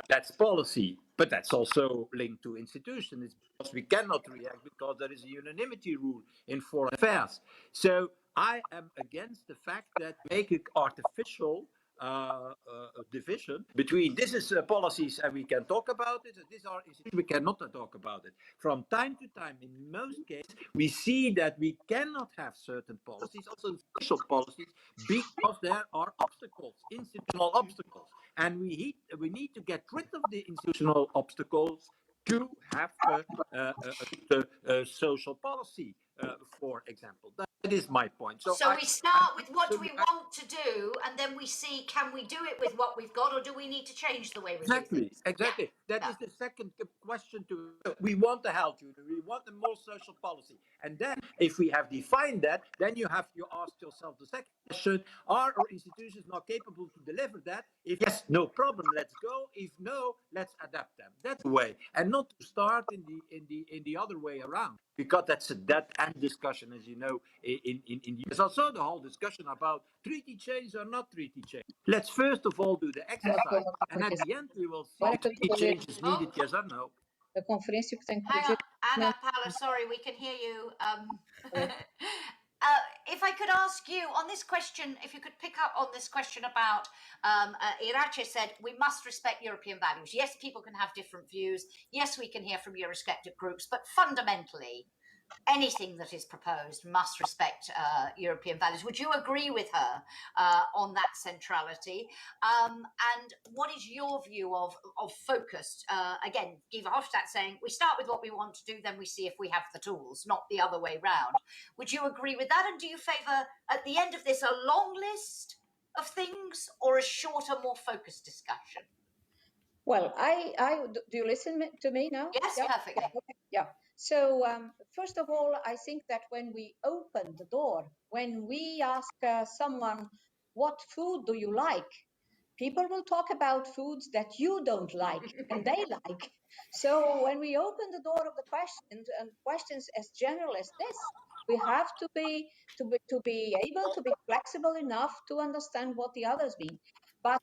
that's policy, but that's also linked to institutions. It's because we cannot react because there is a unanimity rule in foreign affairs. So I am against the fact that make it artificial division between this is policies and we can talk about it, and these are institutions we cannot talk about it. From time to time, in most cases, we see that we cannot have certain policies, also social policies, because there are obstacles, institutional obstacles, and we need to get rid of the institutional obstacles to have social policy, for example. That is my point. So we start with what do we want to do, and then we see, can we do it with what we've got, or do we need to change the way we do things? Exactly. That is the second question. We want a health union, we want a more social policy. And then if we have defined that, then you ask yourself the second question, are our institutions not capable to deliver that? If yes, no problem, let's go. If no, let's adapt them. That's the way. And not to start in the other way around. Because that's a dead-end discussion, as you know, there's also the whole discussion about treaty change or not treaty change. Let's first of all do the exercise, and at the end we will see if treaty change is needed, yes or no. A conferência que tem que Hang on, Anna Paula, sorry, we can hear you. If I could ask you on this question, if you could pick up on this question about Irache said, we must respect European values. Yes, people can have different views. Yes, we can hear from your respective groups, but fundamentally, anything that is proposed must respect European values. Would you agree with her on that centrality? And what is your view of focused? Again, Guy Verhofstadt saying we start with what we want to do, then we see if we have the tools, not the other way round. Would you agree with that? And do you favour, at the end of this, a long list of things or a shorter, more focused discussion? Well, do you listen to me now? Yes, Yeah, perfectly. yeah, okay, yeah. So first of all, I think that when we open the door, when we ask someone, what food do you like? People will talk about foods that you don't like and they like. So when we open the door of the questions and questions as general as this, we have to be able to be flexible enough to understand what the others mean. But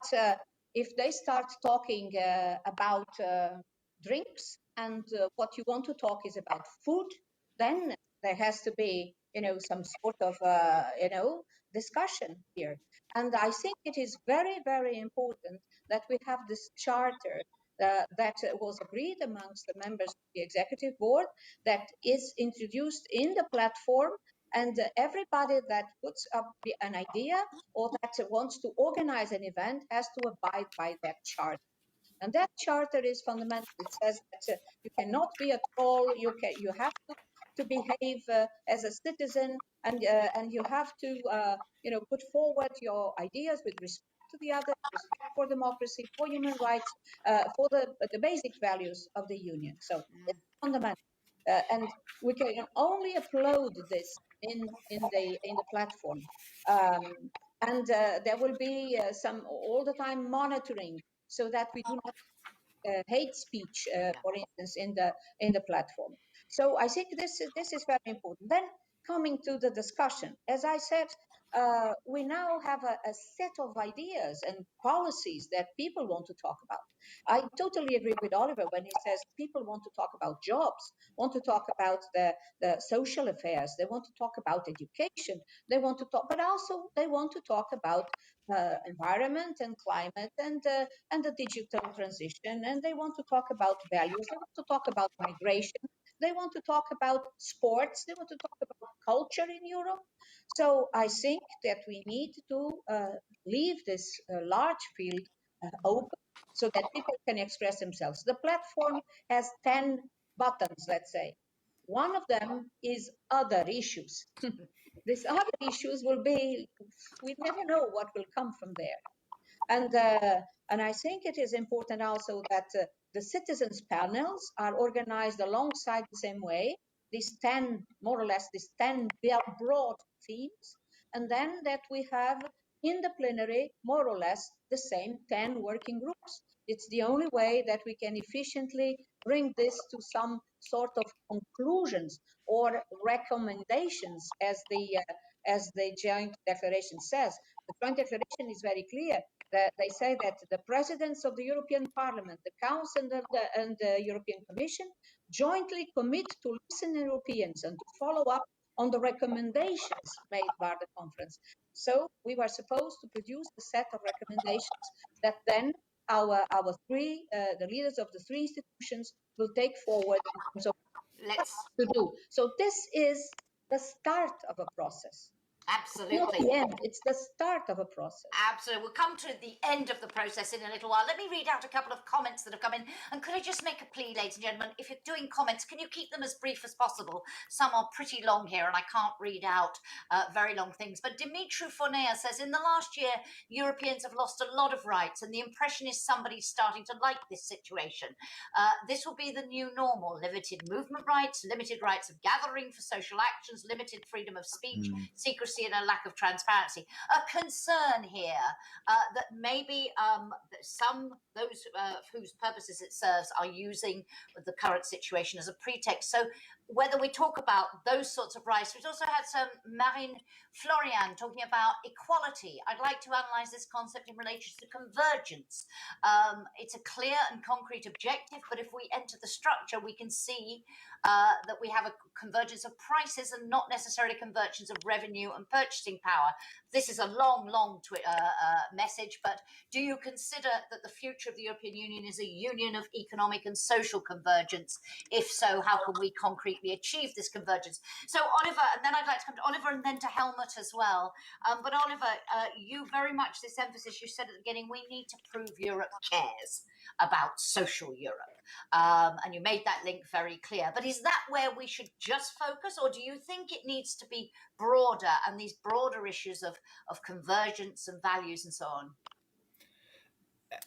if they start talking about drinks and what you want to talk is about food, then there has to be, some sort of, discussion here. And I think it is very, very important that we have this charter that was agreed amongst the members of the executive board, that is introduced in the platform, and everybody that puts up an idea or that wants to organize an event has to abide by that charter. And that charter is fundamental. It says that you cannot be a troll. You have to behave as a citizen, and you have to put forward your ideas with respect to the other, respect for democracy, for human rights, for the basic values of the union. So it's fundamental, and we can only upload this in the platform. And there will be some all the time monitoring so that we do not hate speech, for instance, in the platform. So I think this is very important. Then coming to the discussion, as I said, we now have a set of ideas and policies that people want to talk about. I totally agree with Oliver when he says people want to talk about jobs, want to talk about the social affairs, they want to talk about education, they want to talk, but also they want to talk about environment and climate and the digital transition, and they want to talk about values, they want to talk about migration, they want to talk about sports, they want to talk about culture in Europe. So I think that we need to leave this large field open so that people can express themselves. The platform has 10 buttons, let's say. One of them is other issues. These other issues will be, we never know what will come from there. And I think it is important also that the citizens panels are organized alongside the same way, these 10, more or less, these 10 broad themes, and then that we have in the plenary, more or less, the same 10 working groups. It's the only way that we can efficiently bring this to some sort of conclusions or recommendations, as the joint declaration says. The joint declaration is very clear. They say that the presidents of the European Parliament, the Council, and the European Commission jointly commit to listen to Europeans and to follow up on the recommendations made by the conference. So we were supposed to produce a set of recommendations that then the leaders of the three institutions will take forward in terms of what to do. So this is the start of a process. Absolutely. Not the end, it's the start of a process. Absolutely. We'll come to the end of the process in a little while. Let me read out a couple of comments that have come in. And could I just make a plea, ladies and gentlemen, if you're doing comments, can you keep them as brief as possible? Some are pretty long here and I can't read out very long things. But Dimitri Fonea says, in the last year, Europeans have lost a lot of rights and the impression is somebody's starting to like this situation. This will be the new normal. Limited movement rights, limited rights of gathering for social actions, limited freedom of speech, secrecy democracy and a lack of transparency. A concern here that maybe those whose purposes it serves are using the current situation as a pretext. So whether we talk about those sorts of rights, we've also had some Marine Florian talking about equality. I'd like to analyze this concept in relation to convergence. It's a clear and concrete objective, but if we enter the structure, we can see that we have a convergence of prices and not necessarily convergence of revenue and purchasing power. This is a long message, but do you consider that the future of the European Union is a union of economic and social convergence? If so, how can we concretely achieve this convergence? So Oliver, and then I'd like to come to Oliver and then to Helmut as well. But Oliver, you very much, this emphasis, you said at the beginning, we need to prove Europe cares about social Europe. And you made that link very clear. But is that where we should just focus, or do you think it needs to be broader and these broader issues of convergence and values and so on?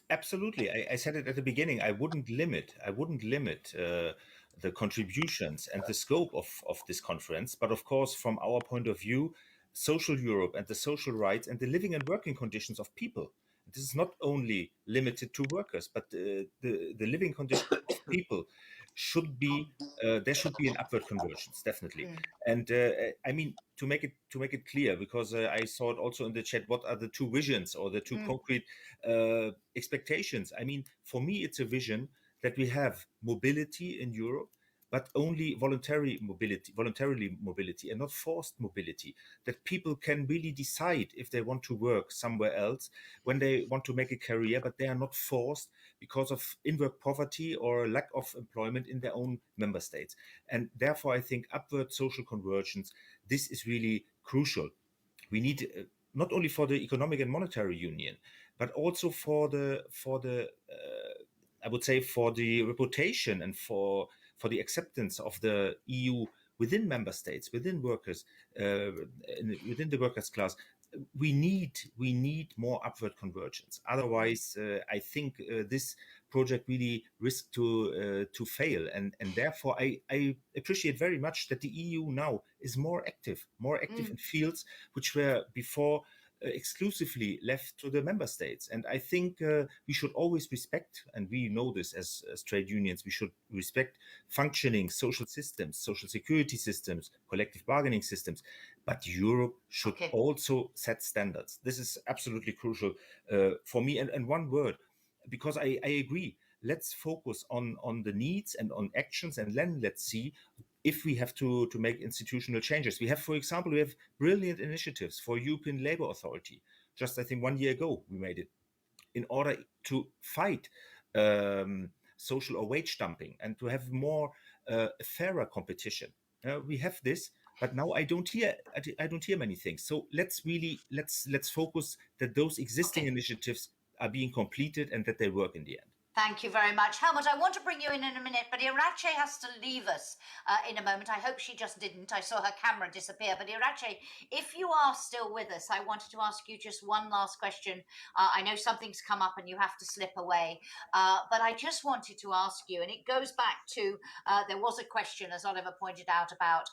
Absolutely. I said it at the beginning. I wouldn't limit the contributions and the scope of this conference. But of course, from our point of view, social Europe and the social rights and the living and working conditions of people. This is not only limited to workers, but the living conditions of people should be there should be an upward convergence, definitely. And I mean, to make it clear, because I saw it also in the chat, what are the two visions or the two concrete expectations? I mean, for me, it's a vision that we have mobility in Europe, but only voluntarily mobility and not forced mobility, that people can really decide if they want to work somewhere else when they want to make a career, but they are not forced because of in-work poverty or lack of employment in their own member states. And therefore, I think upward social convergence, this is really crucial. We need not only for the economic and monetary union, but also for the I would say for the reputation and for the acceptance of the EU within member states, within workers, within the workers' class. We need more upward convergence. Otherwise, I think this project really risks to fail. And therefore, I appreciate very much that the EU now is more active in fields which were before exclusively left to the member states. And I think we should always respect, and we know this as trade unions, we should respect functioning social systems, social security systems, collective bargaining systems. But Europe should also set standards. This is absolutely crucial for me. And one word, because I agree, let's focus on the needs and on actions, and then let's see if we have to make institutional changes. We have, for example, we have brilliant initiatives for European Labour Authority. Just, I think, 1 year ago, we made it in order to fight social or wage dumping and to have more fairer competition. We have this, but now I don't hear many things. So let's focus that those existing initiatives are being completed and that they work in the end. Thank you very much. Helmut, I want to bring you in a minute, but Irache has to leave us in a moment. I hope she just didn't. I saw her camera disappear. But Irache, if you are still with us, I wanted to ask you just one last question. I know something's come up and you have to slip away, but I just wanted to ask you, and it goes back to, there was a question, as Oliver pointed out, about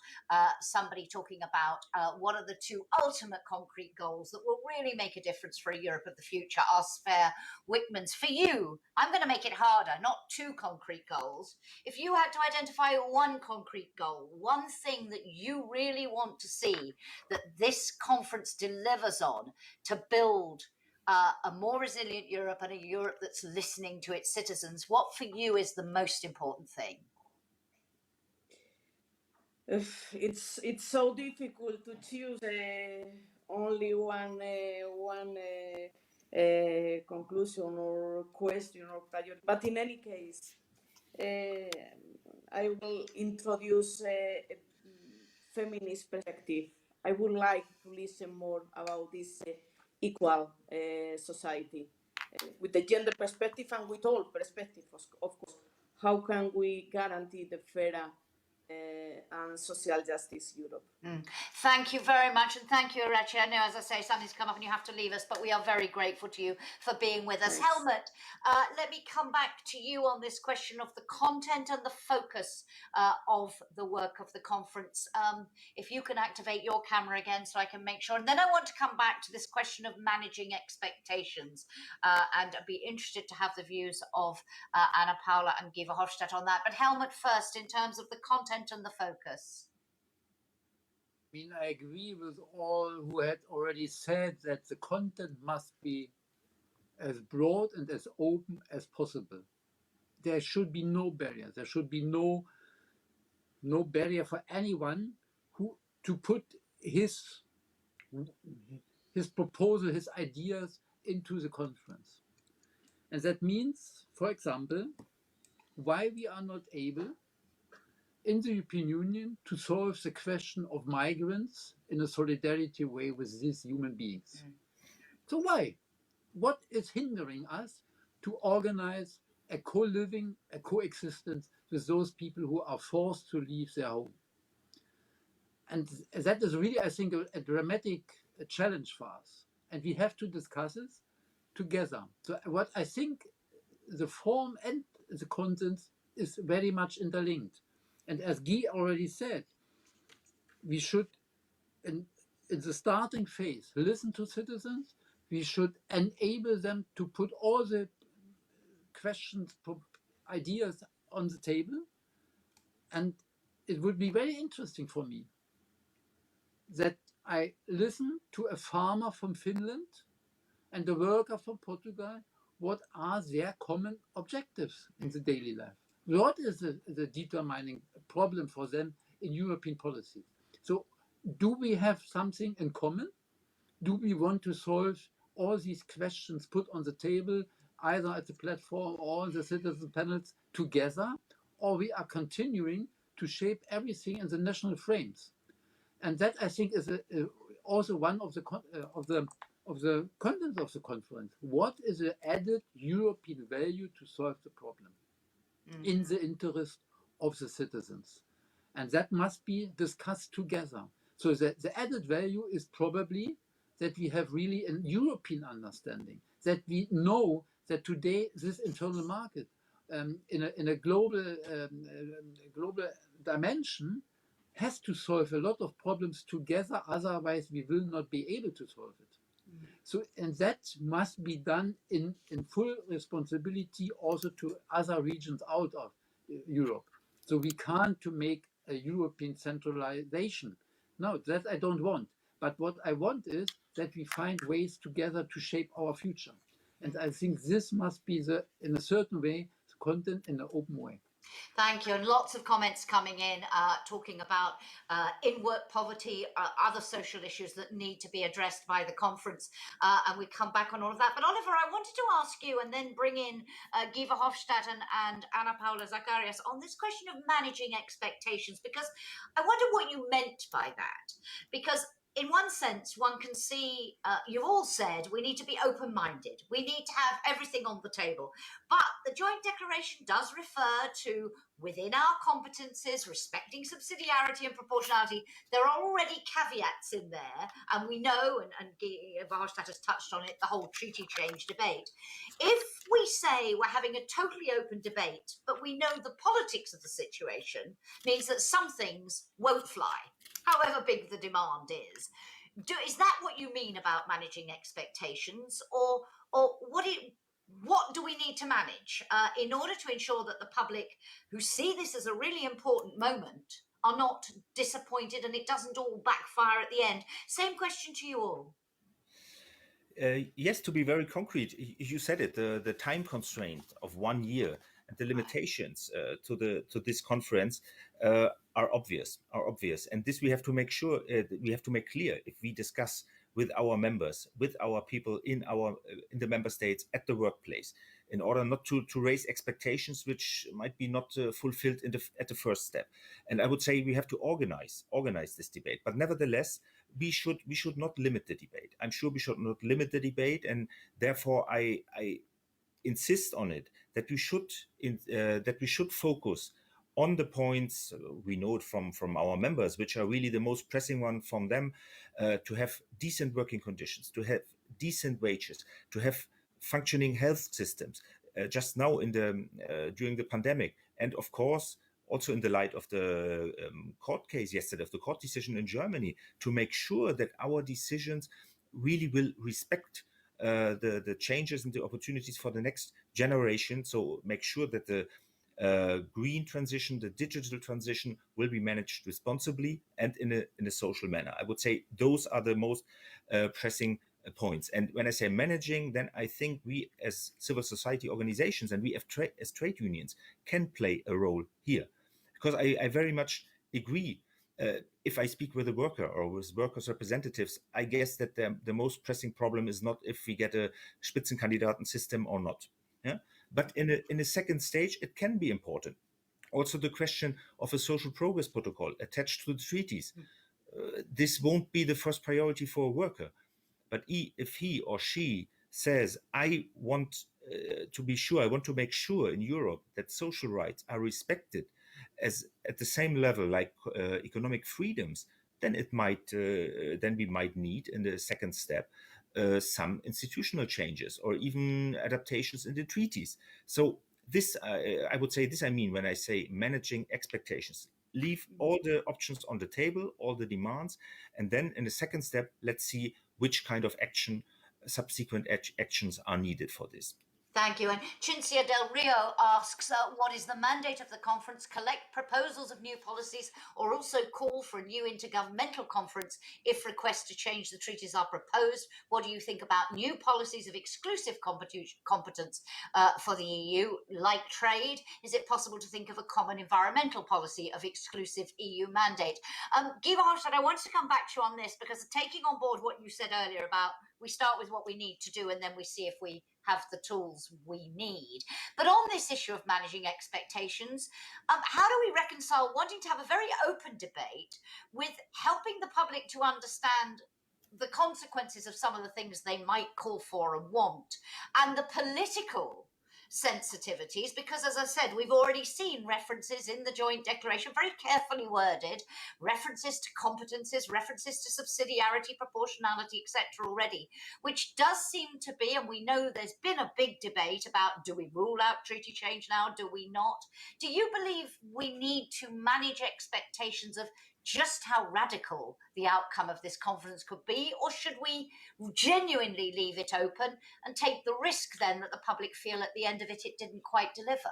somebody talking about what are the two ultimate concrete goals that will really make a difference for a Europe of the future. Ask Fair Wickman's. For you, I'm going to make it harder, not two concrete goals. If you had to identify one concrete goal, one thing that you really want to see that this conference delivers on to build a more resilient Europe and a Europe that's listening to its citizens, what for you is the most important thing? It's so difficult to choose only one conclusion or question or priority. But in any case, I will introduce a feminist perspective. I would like to listen more about this equal society with the gender perspective and with all perspectives, of course. How can we guarantee the fairer and social justice Europe. Thank you very much, and thank you, Arachi. I know, as I say, something's come up and you have to leave us, but we are very grateful to you for being with us. Thanks. Helmut, let me come back to you on this question of the content and the focus of the work of the conference. If you can activate your camera again so I can make sure. And then I want to come back to this question of managing expectations, and I'd be interested to have the views of Anna Paula and Giva Hofstadt on that. But Helmut first, in terms of the content and the focus. I mean, I agree with all who had already said that the content must be as broad and as open as possible. There should be no barrier. There should be no barrier for anyone who to put his proposal, his ideas into the conference. And that means, for example, why we are not able in the European Union to solve the question of migrants in a solidarity way with these human beings. So why? What is hindering us to organize a co-living, a coexistence with those people who are forced to leave their home? And that is really, I think, a dramatic challenge for us. And we have to discuss it together. So what I think the form and the content is very much interlinked. And as Guy already said, we should, in the starting phase, listen to citizens. We should enable them to put all the questions, ideas on the table. And it would be very interesting for me that I listen to a farmer from Finland and a worker from Portugal. What are their common objectives in the daily life? What is the determining problem for them in European policy? So do we have something in common? Do we want to solve all these questions put on the table, either at the platform or on the citizen panels together, or we are continuing to shape everything in the national frames? And that, I think, is also one of the contents of the conference. What is the added European value to solve the problem in the interest of the citizens? And that must be discussed together. So the added value is probably that we have really a European understanding, that we know that today this internal market in a global dimension has to solve a lot of problems together, otherwise we will not be able to solve it. So, and that must be done in full responsibility also to other regions out of Europe. So we can't to make a European centralization. No, that I don't want. But what I want is that we find ways together to shape our future. And I think this must be in a certain way, the content in an open way. Thank you. And lots of comments coming in talking about in-work poverty, other social issues that need to be addressed by the conference. And we come back on all of that. But Oliver, I wanted to ask you and then bring in Giva Hofstadt and Anna Paula Zacharias on this question of managing expectations, because I wonder what you meant by that. Because in one sense, one can see, you've all said, we need to be open-minded. We need to have everything on the table. But the joint declaration does refer to, within our competences, respecting subsidiarity and proportionality. There are already caveats in there, and we know, and Verhofstadt has touched on it, the whole treaty change debate. If we say we're having a totally open debate, but we know the politics of the situation means that some things won't fly, however big the demand is. Is that what you mean about managing expectations, or what do we need to manage in order to ensure that the public who see this as a really important moment are not disappointed and it doesn't all backfire at the end? Same question to you all. Yes, to be very concrete, you said it, the time constraint of 1 year and the limitations to this conference are obvious, and this we have to make sure, we have to make clear if we discuss with our members, with our people in the member states at the workplace, in order not to raise expectations which might be not fulfilled at the first step. And I would say we have to organize this debate, but nevertheless we should not limit the debate. I'm sure we should not limit the debate, and therefore I insist on it that we should focus on the points we know it from our members, which are really the most pressing one from them, to have decent working conditions, to have decent wages, to have functioning health systems. Just now in the during the pandemic, and of course also in the light of the court case yesterday, of the court decision in Germany, to make sure that our decisions really will respect the changes and the opportunities for the next generation. So make sure that the green transition, the digital transition, will be managed responsibly and in a social manner. I would say those are the most pressing points. And when I say managing, then I think we as civil society organizations and we as trade unions can play a role here, because I very much agree. If I speak with a worker or with workers' representatives, I guess that the most pressing problem is not if we get a Spitzenkandidaten system or not. Yeah? But in a second stage, it can be important. Also, the question of a social progress protocol attached to the treaties. This won't be the first priority for a worker. But if he or she says, I want to be sure, I want to make sure in Europe that social rights are respected as at the same level like economic freedoms, then it might then we might need in the second step some institutional changes or even adaptations in the treaties. So this I would say this I mean when I say managing expectations. Leave all the options on the table, all the demands, and then in the second step, let's see which kind of subsequent actions are needed for this. Thank you. And Cinzia Del Rio asks, what is the mandate of the conference? Collect proposals of new policies or also call for a new intergovernmental conference if requests to change the treaties are proposed? What do you think about new policies of exclusive competence for the EU, like trade? Is it possible to think of a common environmental policy of exclusive EU mandate? Guy Verhofstadt, I wanted to come back to you on this because taking on board what you said earlier about we start with what we need to do and then we see if we have the tools we need. But on this issue of managing expectations, how do we reconcile wanting to have a very open debate with helping the public to understand the consequences of some of the things they might call for and want, and the political sensitivities? Because as I said, we've already seen references in the joint declaration, very carefully worded, references to competences, references to subsidiarity, proportionality, etc. already, which does seem to be, and we know there's been a big debate about, do we rule out treaty change now, do we not? Do you believe we need to manage expectations of just how radical the outcome of this conference could be, or should we genuinely leave it open and take the risk then that the public feel at the end of it didn't quite deliver?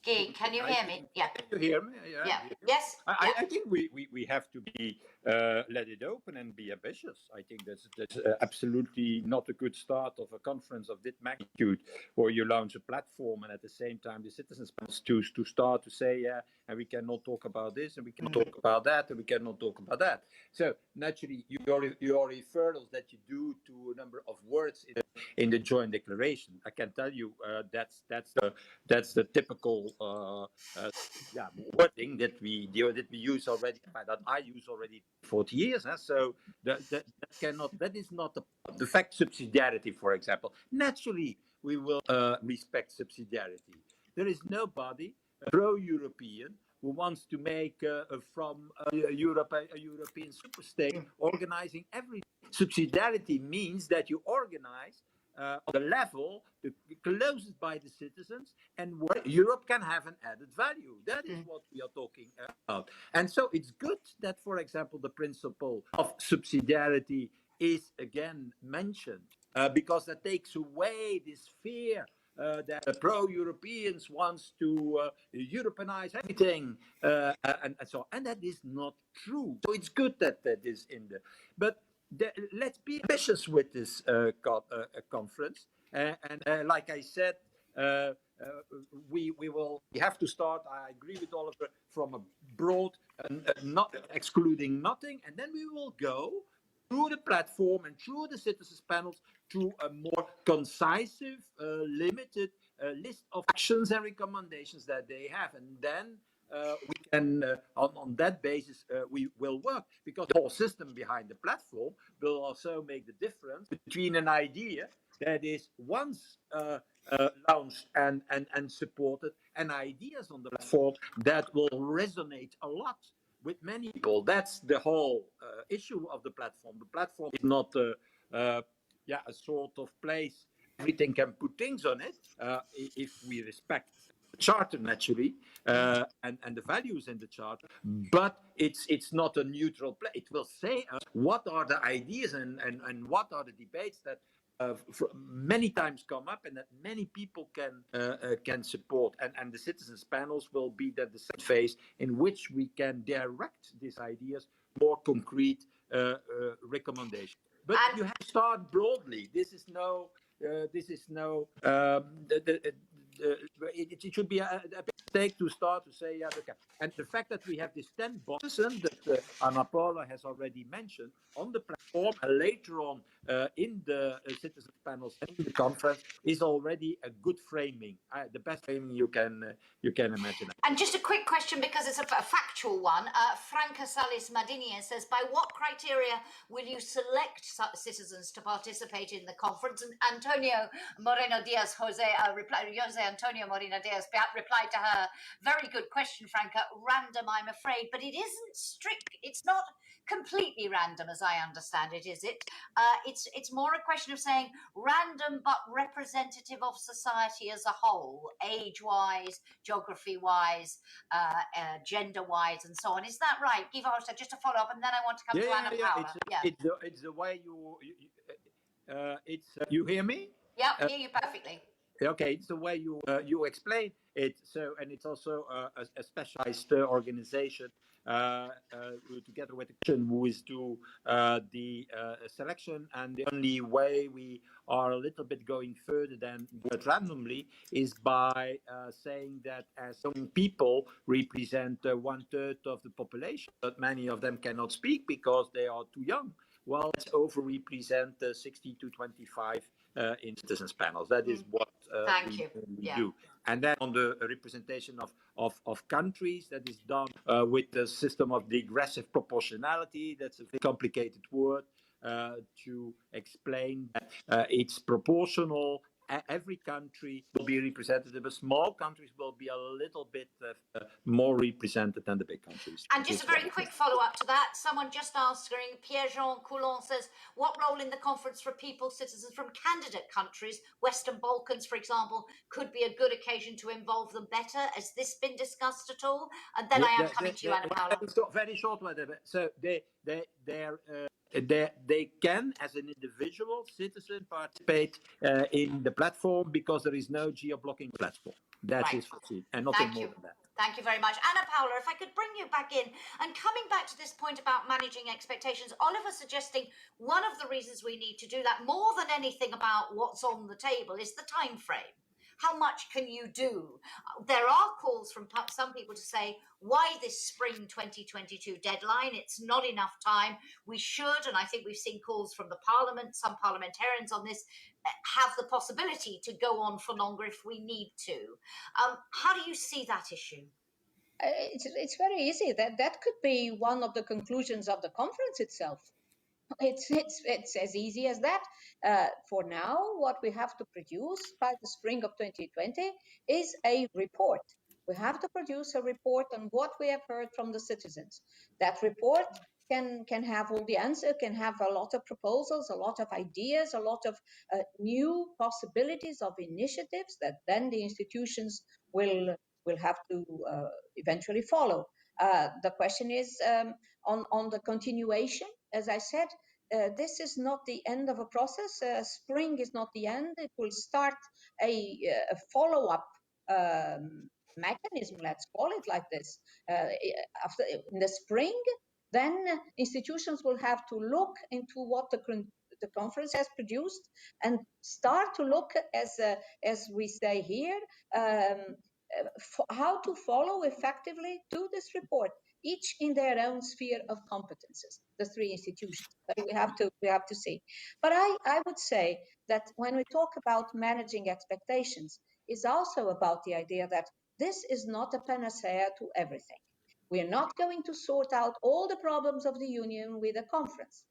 Guy, can you hear me? Yeah. Can you hear me? Yeah. Yes. I think we have to be let it open and be ambitious. I think that's absolutely not a good start of a conference of this magnitude, where you launch a platform and at the same time the citizens choose to start to say, yeah, and we cannot talk about this, and we cannot talk about that, and we cannot talk about that. So naturally, your referrals that you do to a number of words in the joint declaration, I can tell you that's the typical wording that we use already, that I use already 40 years. So that is not the fact. Subsidiarity, for example. Naturally, we will respect subsidiarity. There is nobody pro-European who wants to make from Europe a European superstate, organizing everything. Subsidiarity means that you organize on the level the closest by the citizens and where Europe can have an added value. That is what we are talking about. And so it's good that, for example, the principle of subsidiarity is again mentioned because that takes away this fear that pro-Europeans wants to Europeanize everything and so on. And that is not true. So it's good that that is in there. But let's be ambitious with this conference. And like I said, we have to start. I agree with Oliver, from a broad, not excluding nothing, and then we will go through the platform and through the citizens panels to a more concise, limited list of actions and recommendations that they have, and then we can, on that basis, we will work, because the whole system behind the platform will also make the difference between an idea that is once launched and supported, and ideas on the platform that will resonate a lot with many people. That's the whole issue of the platform. The platform is not a sort of place everything can put things on it if we respect the charter naturally and the values in the charter, but it's not a neutral place. It will say what are the ideas and what are the debates that many times come up and that many people can support, and the citizens panels will be the second phase in which we can direct these ideas more concrete recommendations. But And you have to start broadly. This is no it should be a big mistake to start to say, yeah, okay. And the fact that we have these 10 boxes that Anna Paula has already mentioned on the platform and later on in the citizens panels and in the conference is already a good framing, the best framing you can imagine. And just a quick question, because it's a factual one. Franca Salis Madinian says, by what criteria will you select citizens to participate in the conference? And Antonio Moreno Diaz, Jose Antonio Moreno Diaz replied to her, very good question, Franca. Random, I'm afraid, but it isn't strict. It's not completely random, as I understand it, is it? It's more a question of saying random but representative of society as a whole, age-wise, geography-wise, gender-wise, and so on. Is that right? Give us just a follow-up, and then I want to come to Anna Paula. It's the way you hear me? Yeah, hear you perfectly. Okay, it's the way you explain it. So, and it's also a specialized organization together with the Commission who is do the selection. And the only way we are a little bit going further than but randomly is by saying that as young people represent 1/3 of the population, but many of them cannot speak because they are too young. Well, let's overrepresent 16 to 25 in citizens panels. That is what we do. And then on the representation of countries, that is done with the system of digressive proportionality. That's a very complicated word to explain that it's proportional. Every country will be represented, but small countries will be a little bit more represented than the big countries. And just a very quick follow-up to that, someone just asking, Pierre-Jean Coulon says, what role in the conference for people, citizens from candidate countries, Western Balkans, for example, could be a good occasion to involve them better? Has this been discussed at all? And then I am coming to you, Anna Paula. Very short one. So they can, as an individual citizen, participate in the platform because there is no geo-blocking platform. That is foreseen, and nothing more than that. Thank you very much. Anna Paula, if I could bring you back in, and coming back to this point about managing expectations, Oliver suggesting one of the reasons we need to do that, more than anything about what's on the table, is the time frame. How much can you do? There are calls from some people to say, why this spring 2022 deadline? It's not enough time. We should, and I think we've seen calls from the Parliament, some parliamentarians on this, have the possibility to go on for longer if we need to. How do you see that issue? It's very easy. That could be one of the conclusions of the conference itself. It's as easy as that. For now, what we have to produce by the spring of 2020 is a report. We have to produce a report on what we have heard from the citizens. That report can have all the answers, can have a lot of proposals, a lot of ideas, a lot of new possibilities of initiatives that then the institutions will have to eventually follow. The question is on the continuation. As I said, this is not the end of a process. Spring is not the end. It will start a follow-up mechanism, let's call it like this. After in the spring, then institutions will have to look into what the conference has produced and start to look, as we say here, how to follow effectively to this report, each in their own sphere of competences, the three institutions. So we have to see. But I would say that when we talk about managing expectations, is also about the idea that this is not a panacea to everything. We're not going to sort out all the problems of the union with a conference.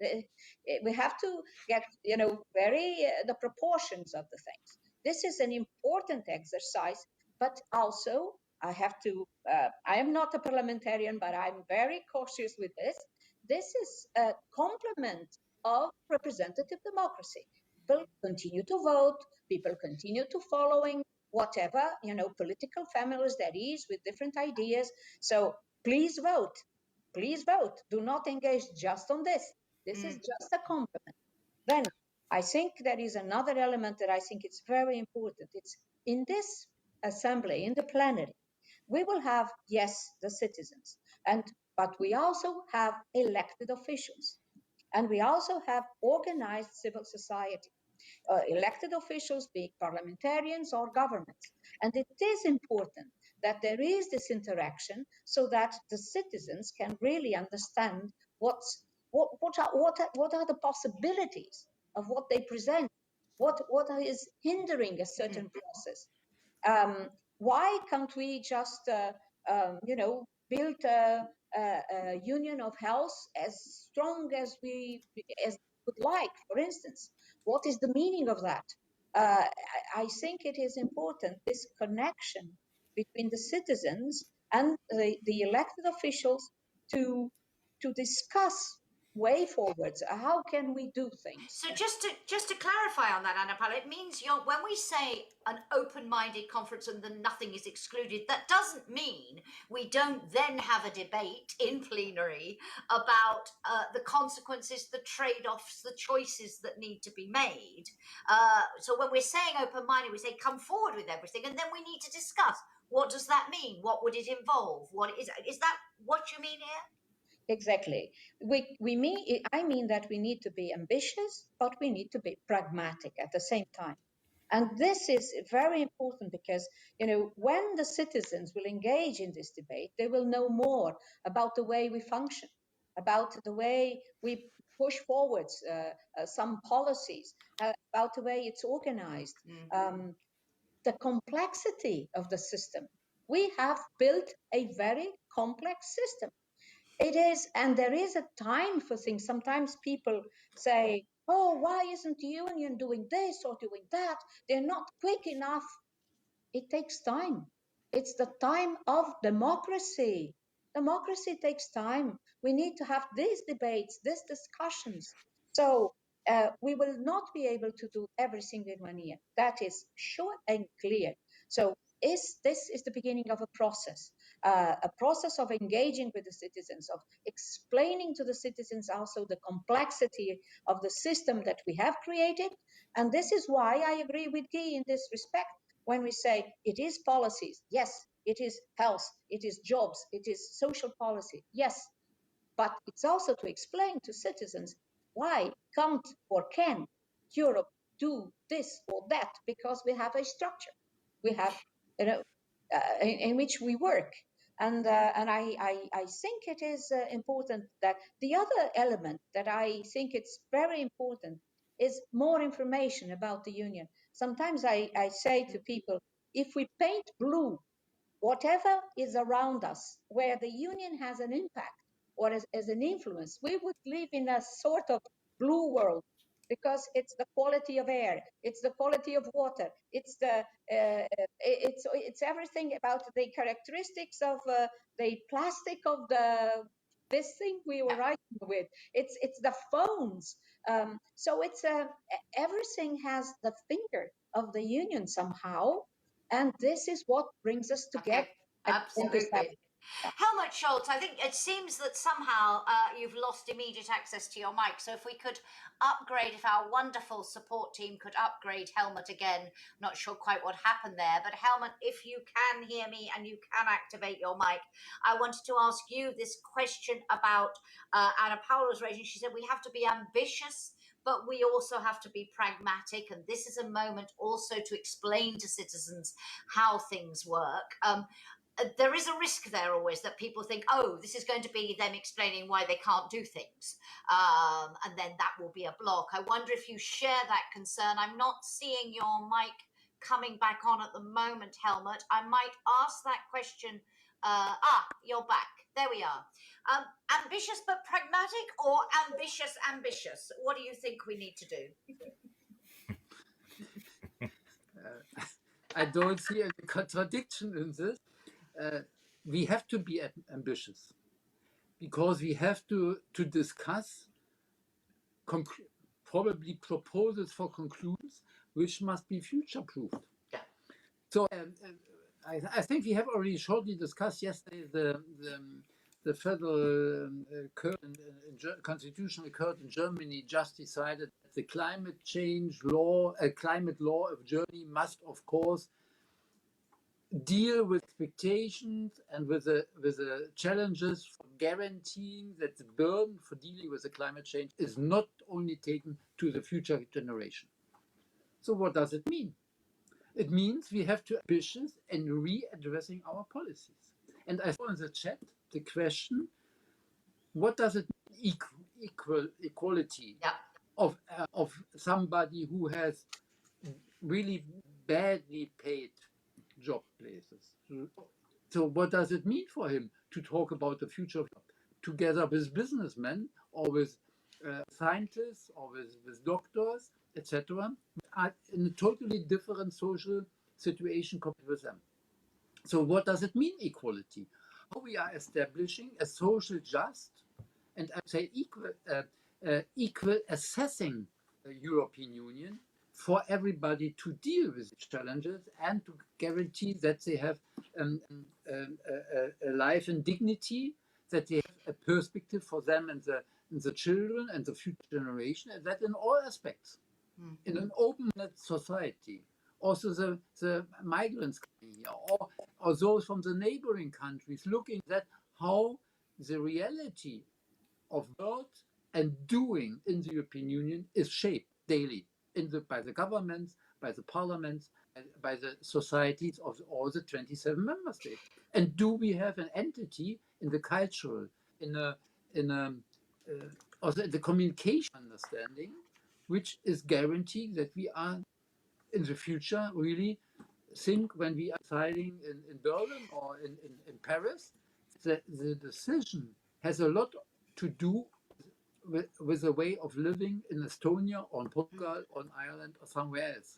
We have to get, the proportions of the things. This is an important exercise, but also I have to, I am not a parliamentarian, but I'm very cautious with this. This is a complement of representative democracy. People continue to vote, people continue to following whatever, political families there is with different ideas. So please vote. Please vote. Do not engage just on this. This is just a complement. Then I think there is another element that I think it's very important. It's in this assembly, in the plenary, we will have, yes, the citizens, but we also have elected officials, and we also have organized civil society. Elected officials, be it parliamentarians or governments. And it is important that there is this interaction so that the citizens can really understand what are the possibilities of what they present, what is hindering a certain process. Why can't we just, build a union of health as strong as we would like, for instance? What is the meaning of that? I think it is important, this connection between the citizens and the elected officials to discuss way forwards. How can we do things? So just to clarify on that, Anna Paula, it means when we say an open-minded conference and then nothing is excluded, that doesn't mean we don't then have a debate in plenary about the consequences, the trade-offs, the choices that need to be made. So when we're saying open-minded, we say come forward with everything, and then we need to discuss. What does that mean? What would it involve? What is that what you mean here? Exactly. I mean that we need to be ambitious, but we need to be pragmatic at the same time. And this is very important because, when the citizens will engage in this debate, they will know more about the way we function, about the way we push forward some policies, about the way it's organized, the complexity of the system. We have built a very complex system. It is, and there is a time for things. Sometimes people say, oh, why isn't the union doing this or doing that? They're not quick enough. It takes time. It's the time of democracy. Democracy takes time. We need to have these debates, these discussions. So we will not be able to do everything in 1 year. That is sure and clear. So this is the beginning of a process of engaging with the citizens, of explaining to the citizens also the complexity of the system that we have created. And this is why I agree with Guy in this respect. When we say it is policies, yes, it is health, it is jobs, it is social policy, yes, but it's also to explain to citizens why can't or can Europe do this or that, because we have a structure, we have, in which we work. And I think it is important that the other element that I think it's very important is more information about the union. Sometimes I say to people, if we paint blue whatever is around us, where the union has an impact or as an influence, we would live in a sort of blue world, because it's the quality of air, it's the quality of water, it's it's everything about the characteristics of the plastic of this thing we were writing with. It's the phones. So it's everything has the finger of the union somehow, and this is what brings us together. Okay, absolutely. Helmut Scholz, I think it seems that somehow you've lost immediate access to your mic. So if we could upgrade, if our wonderful support team could upgrade Helmut again, not sure quite what happened there. But Helmut, if you can hear me and you can activate your mic, I wanted to ask you this question about Anna Paula's raising. She said we have to be ambitious, but we also have to be pragmatic. And this is a moment also to explain to citizens how things work. There is a risk there always that people think, oh, this is going to be them explaining why they can't do things. And then that will be a block. I wonder if you share that concern. I'm not seeing your mic coming back on at the moment, Helmut. I might ask that question. You're back. There we are. Ambitious but pragmatic, or ambitious? What do you think we need to do? I don't see any contradiction in this. We have to be ambitious because we have to discuss probably proposals for conclusions which must be future-proofed. Yeah. So I think we have already shortly discussed yesterday the federal constitutional court in Germany just decided that the climate law of Germany must, of course, deal with expectations and with the challenges for guaranteeing that the burden for dealing with the climate change is not only taken to the future generation. So what does it mean? It means we have to be ambitious in readdressing our policies. And I saw in the chat the question, what does it mean, equality Yeah. of somebody who has really badly paid job places? So what does it mean for him to talk about the future of job together with businessmen or with scientists or with doctors, etc., are in a totally different social situation compared with them? So what does it mean, equality? How we are establishing a social just and I say equal assessing the European Union for everybody to deal with challenges and to guarantee that they have a life in dignity, that they have a perspective for them and the children and the future generation, and that in all aspects, in an open society. Also the migrants coming here, or those from the neighboring countries looking at how the reality of world and doing in the European Union is shaped daily by the governments, by the parliaments, by the societies of all the 27 member states. And do we have an entity in the cultural, also in the communication understanding, which is guaranteeing that we are in the future really think when we are deciding in Berlin or in Paris, the decision has a lot to do with a way of living in Estonia or in Portugal or in Ireland or somewhere else.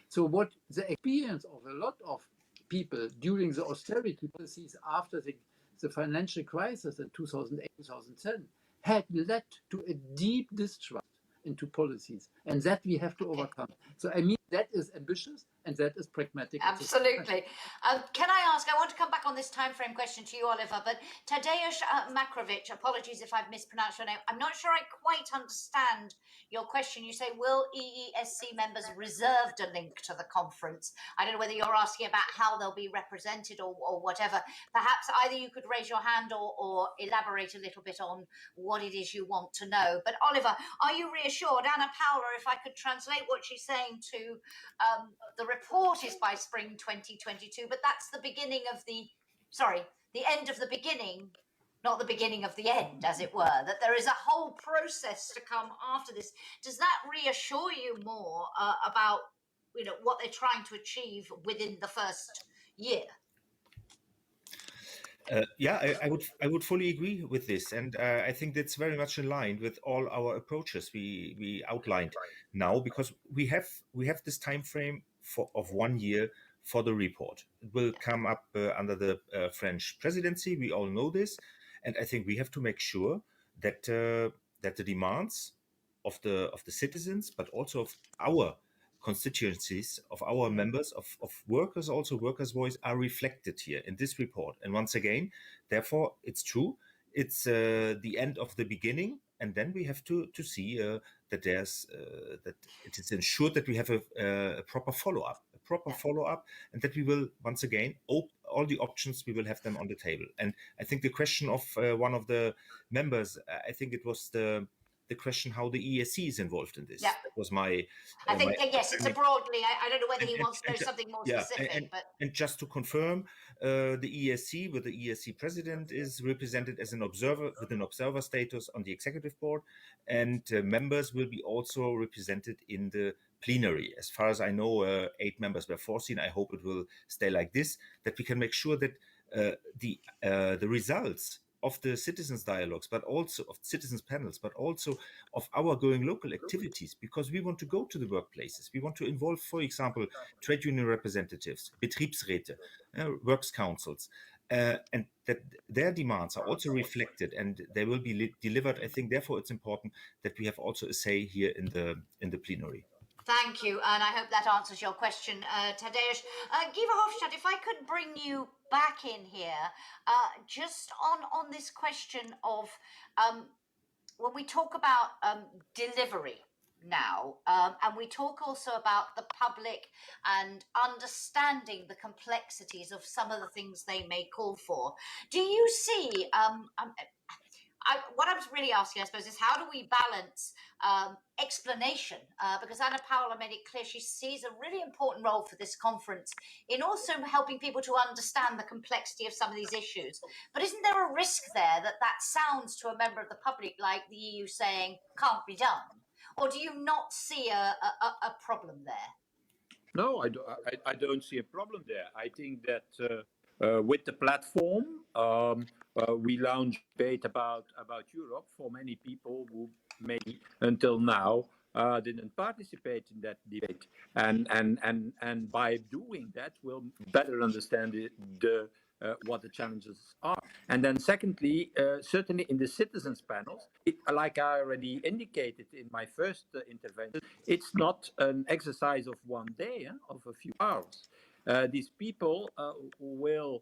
So what the experience of a lot of people during the austerity policies after the financial crisis in 2008, 2010 had led to a deep distrust into policies, and that we have to overcome. So I mean, that is ambitious and that is pragmatic. Absolutely. Can I ask, I want to come back on this time frame question to you, Oliver, but Tadeusz Makrovic, apologies if I've mispronounced your name. I'm not sure I quite understand your question. You say, will EESC members reserved a link to the conference? I don't know whether you're asking about how they'll be represented or whatever. Perhaps either you could raise your hand or elaborate a little bit on what it is you want to know. But Oliver, are you reassured? Anna Paula, if I could translate what she's saying to the report is by spring 2022, but that's the beginning of the end of the beginning, not the beginning of the end, as it were, that there is a whole process to come after this. Does that reassure you more about what they're trying to achieve within the first year? Yeah, I would fully agree with this, and I think that's very much in line with all our approaches we outlined now, because we have this time frame of 1 year for the report. It will come up under the French presidency. We all know this, and I think we have to make sure that that the demands of the citizens, but also of our constituencies, of our members, of workers, also workers' voice, are reflected here in this report. And once again, therefore, it's true. It's the end of the beginning, and then we have to see that there's that it is ensured that we have a proper follow-up, and that we will once again all the options, we will have them on the table. And I think the question of one of the members, I think it was the question how the EESC is involved in this. Yeah. That was my. I think yes, it's a broadly. I don't know whether he wants to know something more specific, and just to confirm, the EESC with the EESC president is represented as an observer with an observer status on the executive board, and members will be also represented in the plenary. As far as I know, 8 members were foreseen. I hope it will stay like this, that we can make sure that the results of the citizens dialogues, but also of citizens panels, but also of our going local activities, because we want to go to the workplaces. We want to involve, for example, trade union representatives, Betriebsräte, works councils, and that their demands are also reflected and they will be delivered. I think, therefore, it's important that we have also a say here in the plenary. Thank you, and I hope that answers your question, Tadeusz. Guy Verhofstadt, if I could bring you back in here, just on this question of when we talk about delivery now, and we talk also about the public and understanding the complexities of some of the things they may call for. Do you see? What I was really asking, I suppose, is how do we balance explanation? Because Anna Paula made it clear she sees a really important role for this conference in also helping people to understand the complexity of some of these issues. But isn't there a risk there that sounds to a member of the public like the EU saying can't be done? Or do you not see a problem there? No, I don't see a problem there. I think that with the platform, we launched debate about Europe for many people who maybe until now didn't participate in that debate, and by doing that, we'll better understand what the challenges are. And then secondly, certainly in the citizens panels, like I already indicated in my first intervention, it's not an exercise of one day, of a few hours. These people will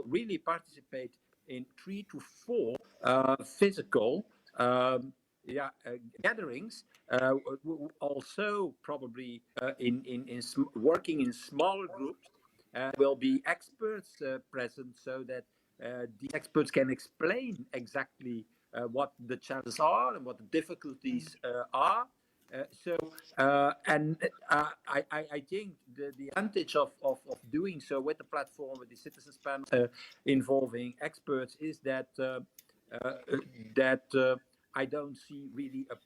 really participate in 3 to 4 physical gatherings, also probably working in smaller groups. Will be experts present so that these experts can explain exactly what the challenges are and what the difficulties are. I think the advantage of doing so with the platform, with the citizens panel involving experts, is that I don't see really a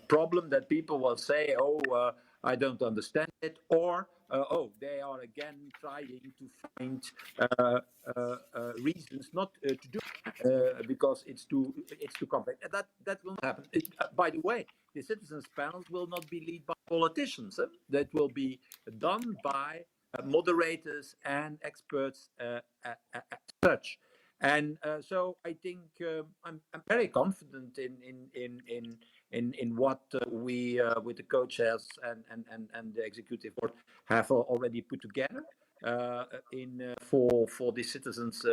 problem that people will say, oh, I don't understand it, or oh, they are again trying to find reasons not to do it because it's too complex. That will not happen. By the way, the citizens panels will not be led by politicians. That will be done by moderators and experts as such. And so I think I'm very confident in what we with the co-chairs and the executive board have already put together for the citizens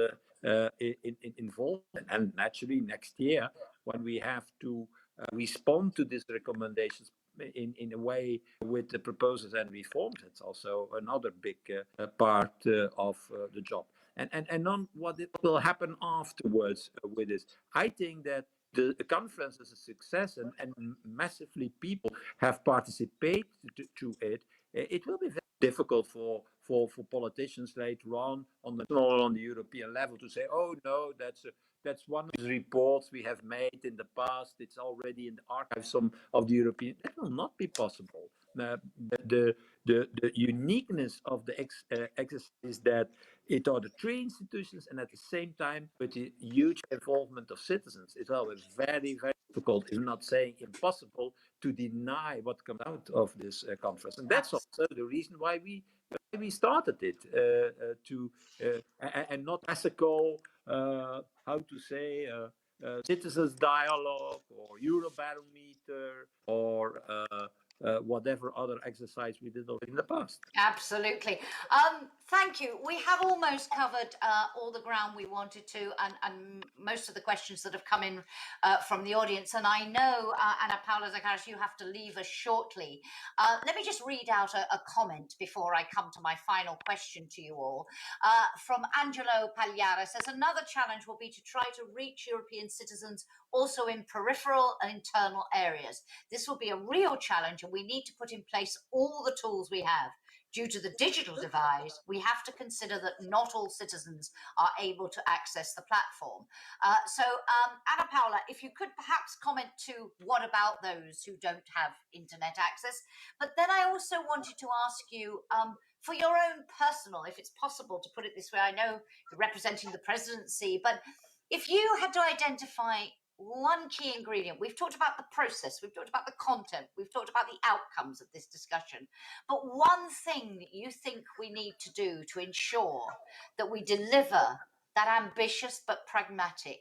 involved. And naturally, next year, when we have to respond to these recommendations in a way with the proposals and reforms, it's also another big part of the job. And on what will happen afterwards with this, I think that the conference is a success and massively people have participated to it. It will be very difficult for politicians later on the national or on the European level to say, oh no, that's one of the reports we have made in the past. It's already in the archives of the European. That will not be possible. The uniqueness of the exercise is that it are the 3 institutions, and at the same time, with the huge involvement of citizens, it's always very, very difficult, if not saying impossible, to deny what comes out of this conference. And that's also the reason why we started it, and not classical, how to say, citizens dialogue or Eurobarometer or whatever other exercise we did in the past. Absolutely. Thank you. We have almost covered all the ground we wanted to, and most of the questions that have come in from the audience. And I know, Anna Paula Zacarias, you have to leave us shortly. Let me just read out a comment before I come to my final question to you all. From Angelo Pagliara, says, another challenge will be to try to reach European citizens also in peripheral and internal areas. This will be a real challenge, and we need to put in place all the tools we have. Due to the digital divide, we have to consider that not all citizens are able to access the platform. So, Anna Paula, if you could perhaps comment to what about those who don't have internet access? But then I also wanted to ask you, for your own personal, if it's possible to put it this way, I know you're representing the presidency, but If you had to identify one key ingredient, we've talked about the process, we've talked about the content, we've talked about the outcomes of this discussion, but one thing that you think we need to do to ensure that we deliver that ambitious but pragmatic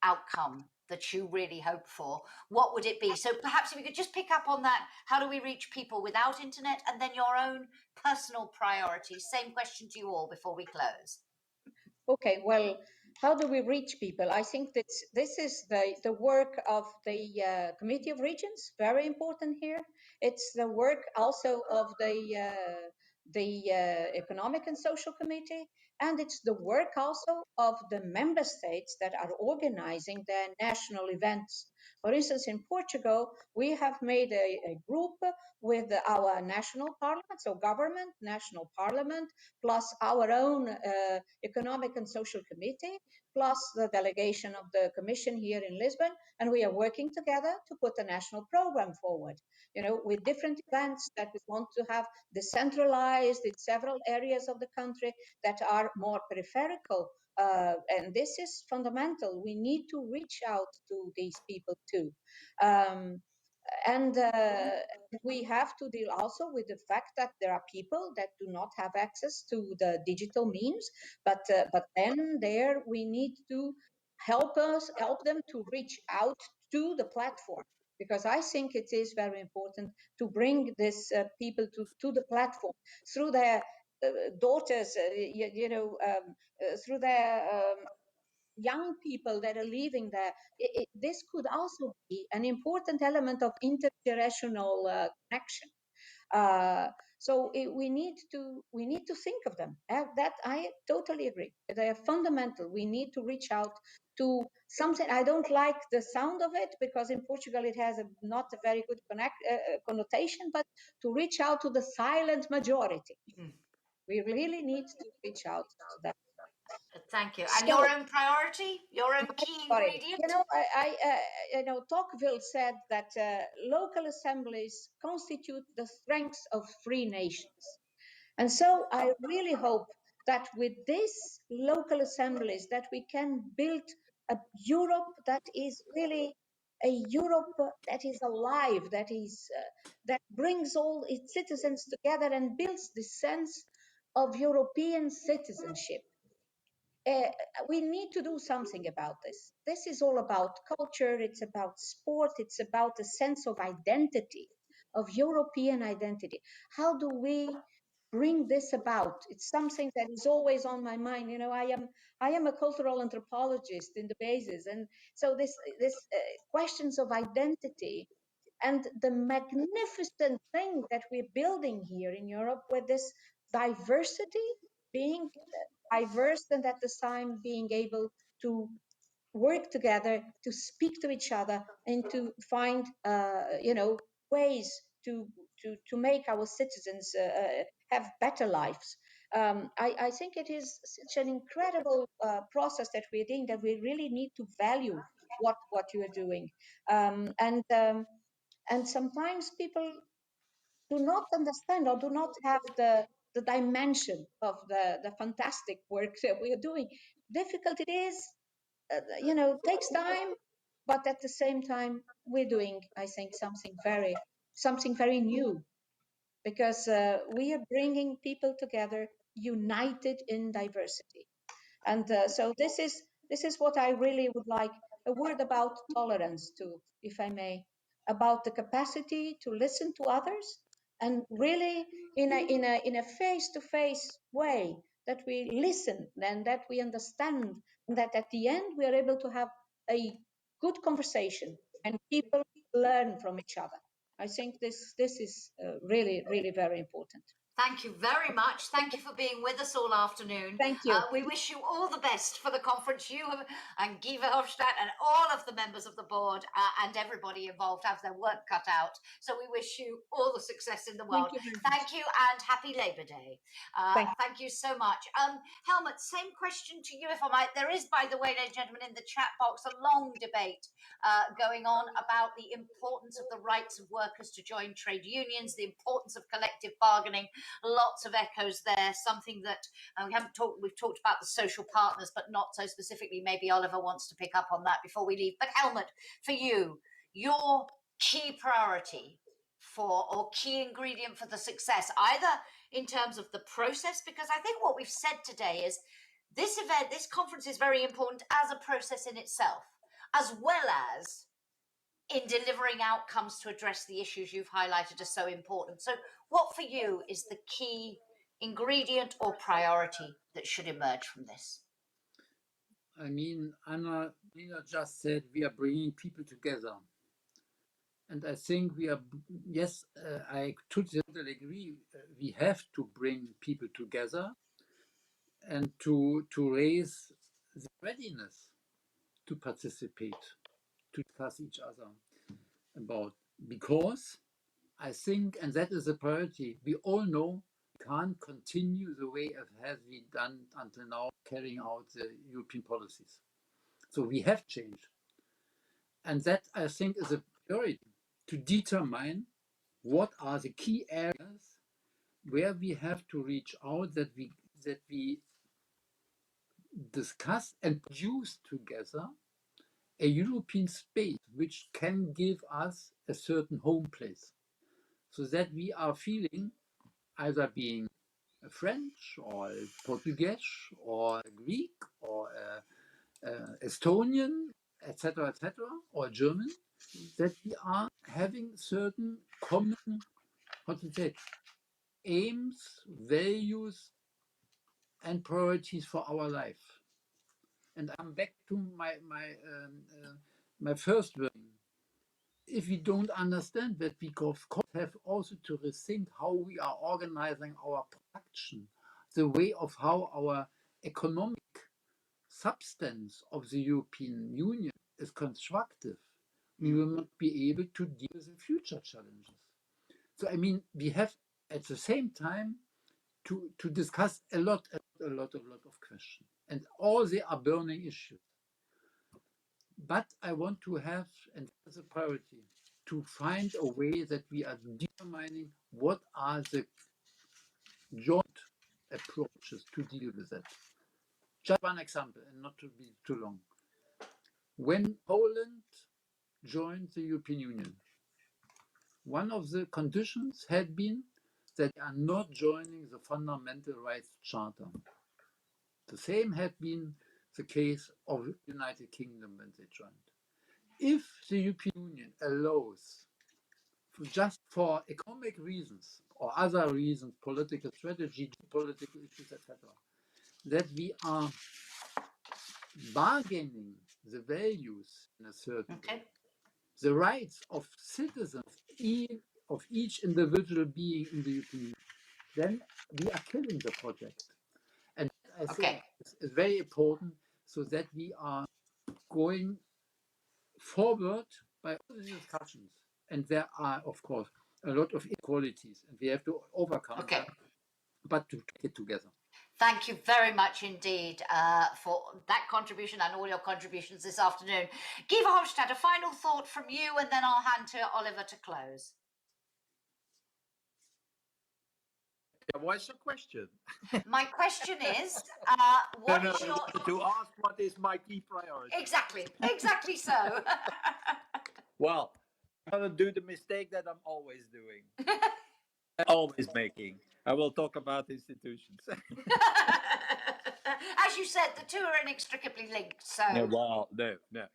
outcome that you really hope for, what would it be? So perhaps if you could just pick up on that, how do we reach people without internet, and then your own personal priorities. Same question to you all before we close. Okay, well, how do we reach people? I think that this is the work of the Committee of Regions, very important here. It's the work also of the Economic and Social Committee, and it's the work also of the member states that are organizing their national events. For instance, in Portugal, we have made a group with our national parliament, so government, national parliament, plus our own Economic and Social Committee, plus the delegation of the Commission here in Lisbon, and we are working together to put a national program forward, with different events that we want to have decentralized in several areas of the country that are more peripheral. And this is fundamental. We need to reach out to these people too. And we have to deal also with the fact that there are people that do not have access to the digital means, but then there we need to help them to reach out to the platform, because I think it is very important to bring these people to the platform through their daughters, through their young people that are living there. This could also be an important element of intergenerational connection. We need to think of them. That I totally agree. They are fundamental. We need to reach out to something. I don't like the sound of it because in Portugal it has not a very good connotation. But to reach out to the silent majority, we really need to reach out to them. Thank you. And So, your own priority, your own key sorry. ingredient? Tocqueville said that local assemblies constitute the strength of free nations. And so I really hope that with these local assemblies that we can build a Europe that is really a Europe that is alive, that brings all its citizens together and builds the sense of European citizenship. We need to do something about this. This is all about culture, it's about sport, it's about a sense of identity, of European identity. How do we bring this about? It's something that is always on my mind. I am a cultural anthropologist in the basis, and so this questions of identity and the magnificent thing that we're building here in Europe with this diversity, being diverse and at the same being able to work together, to speak to each other, and to find ways to make our citizens have better lives. I think it is such an incredible process that we're doing, that we really need to value what you are doing. And sometimes people do not understand or do not have the dimension of the fantastic work that we are doing. Difficult it is, takes time, but at the same time, we're doing, I think, something very new, because we are bringing people together, united in diversity. And so this is what I really would like. A word about tolerance too, if I may, about the capacity to listen to others, and really in a face-to-face way, that we listen and that we understand, and that at the end we are able to have a good conversation and people learn from each other. I think this is really, really very important. Thank you very much. Thank you for being with us all afternoon. Thank you. We wish you all the best for the conference. You and Guy Verhofstadt and all of the members of the board and everybody involved have their work cut out. So we wish you all the success in the world. Thank you and happy Labour Day. Thank you so much. Helmut, same question to you, if I might. There is, by the way, ladies and gentlemen, in the chat box, a long debate going on about the importance of the rights of workers to join trade unions, the importance of collective bargaining. lots of echoes there. Something that we've talked about the social partners, but not so specifically. Maybe Oliver wants to pick up on that before we leave. But Helmut, for you, your key priority or key ingredient for the success, either in terms of the process, because I think what we've said today is this event, this conference is very important as a process in itself, as well as in delivering outcomes to address the issues you've highlighted are so important. So what for you is the key ingredient or priority that should emerge from this? I mean, Nina just said we are bringing people together. And I think we are, yes, I totally agree. We have to bring people together and to raise the readiness to participate, to discuss each other about, because I think, and that is a priority, we all know we can't continue the way it has been done until now, carrying out the European policies. So we have changed. And that, I think, is a priority to determine what are the key areas where we have to reach out, that we discuss and produce together a European space which can give us a certain home place, so that we are feeling either being a French or a Portuguese or a Greek or Estonian, etc., or German, that we are having certain common, what to say, aims, values, and priorities for our life. And I'm back to my first word. If we don't understand that, we of course have also to rethink how we are organizing our production, the way of how our economic substance of the European Union is constructive. We will not be able to deal with the future challenges. So, I mean, we have at the same time to discuss a lot of questions, and all they are burning issues. But I want to have, and that's a priority, to find a way that we are determining what are the joint approaches to deal with that. Just one example, and not to be too long. When Poland joined the European Union, one of the conditions had been that they are not joining the Fundamental Rights Charter. The same had been the case of the United Kingdom when they joined. If the European Union allows, just for economic reasons or other reasons, political strategy, geopolitical issues, etc., that we are bargaining the values in a certain way, the rights of citizens, of each individual being in the European Union, then we are killing the project. And I think it's very important, so that we are going forward by all the discussions. And there are, of course, a lot of inequalities, and we have to overcome them, but to take it together. Thank you very much indeed for that contribution and all your contributions this afternoon. Guy Verhofstadt, a final thought from you, and then I'll hand to Oliver to close. What's your question? My question is, to ask what is my key priority? Exactly so. Well, I'm going to do the mistake that I'm always doing. Always making. I will talk about institutions. As you said, the two are inextricably linked. So no.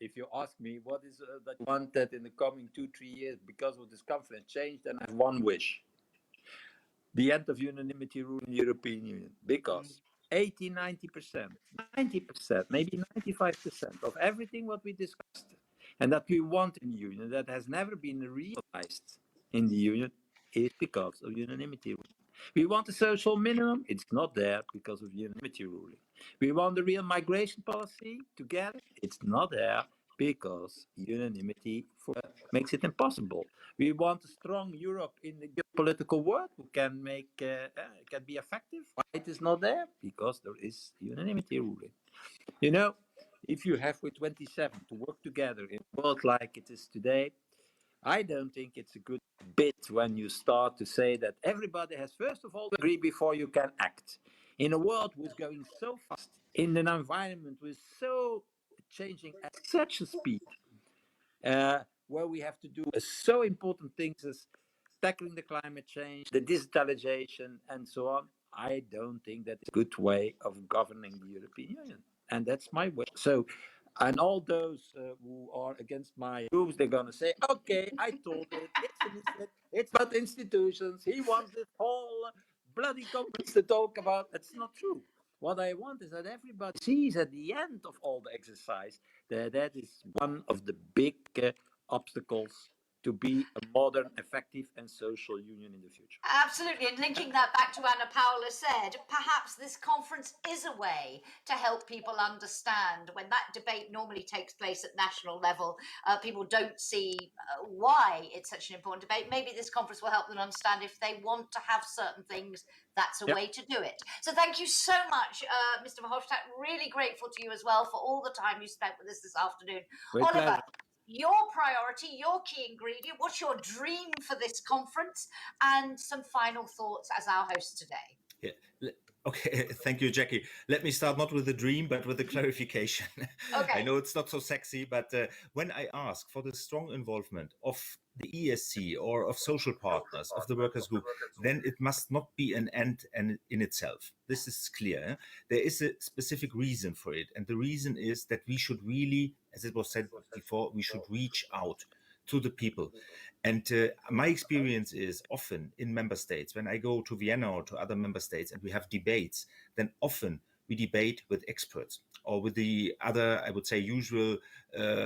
If you ask me what is that you want that in the coming 2-3 years because of this conference change, then I have one wish: the end of unanimity rule in the European Union. Because 80-90%, 90%, maybe 95% of everything what we discussed and that we want in the Union that has never been realized in the Union is because of unanimity ruling. We want a social minimum, it's not there because of unanimity ruling. We want a real migration policy together, it's not there because unanimity makes it impossible. We want a strong Europe in the geopolitical world who can be effective. Why it is not there? Because there is unanimity ruling. You know, if you have with 27 to work together in a world like it is today, I don't think it's a good bit when you start to say that everybody has first of all to agree before you can act. In a world who's going so fast, in an environment with so changing at such a speed, where we have to do so important things as tackling the climate change, the digitalization, and so on, I don't think that's a good way of governing the European Union. And that's my wish. So, and all those who are against my moves, they're going to say, okay, I told it. It's about institutions. He wants this whole bloody conference to talk about. That's not true. What I want is that everybody sees at the end of all the exercise that that is one of the big obstacles to be a modern, effective, and social union in the future. Absolutely, and linking that back to Anna Paula said, perhaps this conference is a way to help people understand when that debate normally takes place at national level. People don't see why it's such an important debate. Maybe this conference will help them understand if they want to have certain things, that's a way to do it. So thank you so much, Mr. Verhofstadt. Really grateful to you as well for all the time you spent with us this afternoon. With Oliver, pleasure. your priority, your key ingredient, what's your dream for this conference, and some final thoughts as our host today. Yeah. Okay, thank you, Jackie. Let me start not with a dream, but with a clarification. Okay. I know it's not so sexy, but when I ask for the strong involvement of the EESC or of social partners, of the workers' group, then it must not be an end in itself. This is clear. There is a specific reason for it. And the reason is that we should really, as it was said before, we should reach out to the people. And my experience is often in member states, when I go to Vienna or to other member states and we have debates, then often we debate with experts or with the other, I would say, usual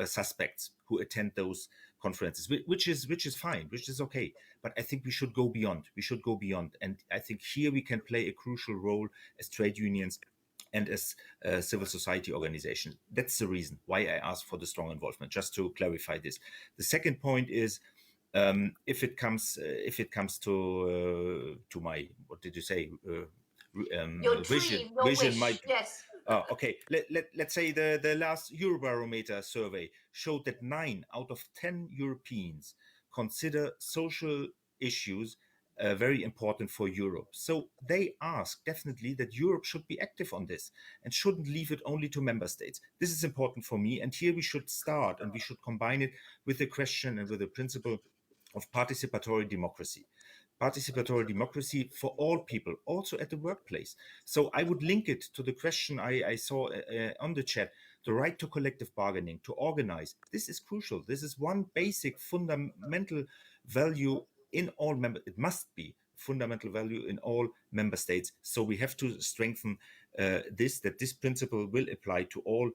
suspects who attend those conferences, which is fine, which is okay. But I think we should go beyond. We should go beyond. And I think here we can play a crucial role as trade unions and as a civil society organization. That's the reason why I asked for the strong involvement, just to clarify this. The second point is, if it comes to my, what did you say? Your dream, your vision, wish, yes. Okay. Let's say the last Eurobarometer survey showed that 9 out of 10 Europeans consider social issues very important for Europe. So they ask definitely that Europe should be active on this and shouldn't leave it only to member states. This is important for me. And here we should start and we should combine it with the question and with the principle of participatory democracy. Participatory democracy for all people, also at the workplace. So I would link it to the question I saw on the chat, the right to collective bargaining, to organize. This is crucial. This is one basic fundamental value in all it must be fundamental value in all member states. So we have to strengthen that this principle will apply to all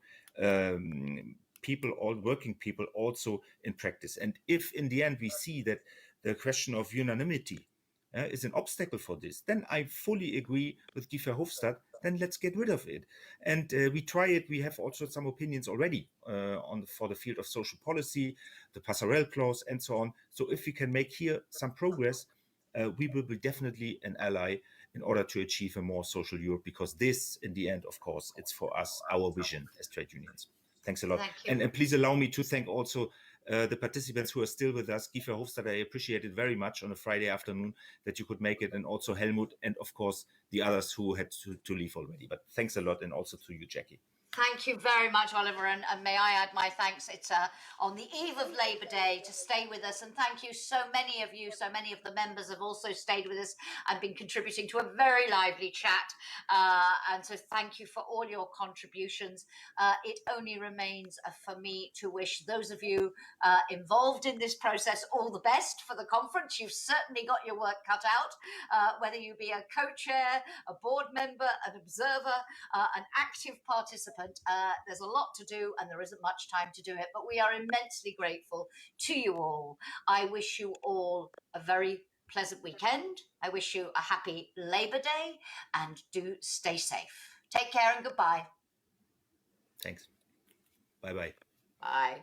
people, all working people, also in practice. And if in the end we see that the question of unanimity is an obstacle for this, then I fully agree with Guy Verhofstadt. Then let's get rid of it. And we try it. We have also some opinions already for the field of social policy, the passerelle clause, and so on. So if we can make here some progress, we will be definitely an ally in order to achieve a more social Europe, because this, in the end, of course, it's for us, our vision as trade unions. Thanks a lot. And please allow me to thank also the participants who are still with us. Guy Verhofstadt, I appreciate it very much on a Friday afternoon that you could make it, and also Helmut, and of course the others who had to leave already. But thanks a lot, and also to you, Jackie. Thank you very much, Oliver, and may I add my thanks. It's on the eve of Labour Day to stay with us, and thank you, so many of you, so many of the members have also stayed with us and been contributing to a very lively chat, and so thank you for all your contributions. It only remains for me to wish those of you involved in this process all the best for the conference. You've certainly got your work cut out, whether you be a co-chair, a board member, an observer, an active participant. There's a lot to do and there isn't much time to do it, but we are immensely grateful to you all. I wish you all a very pleasant weekend. I wish you a happy Labour Day, and do stay safe. Take care and goodbye. Thanks. Bye-bye. Bye.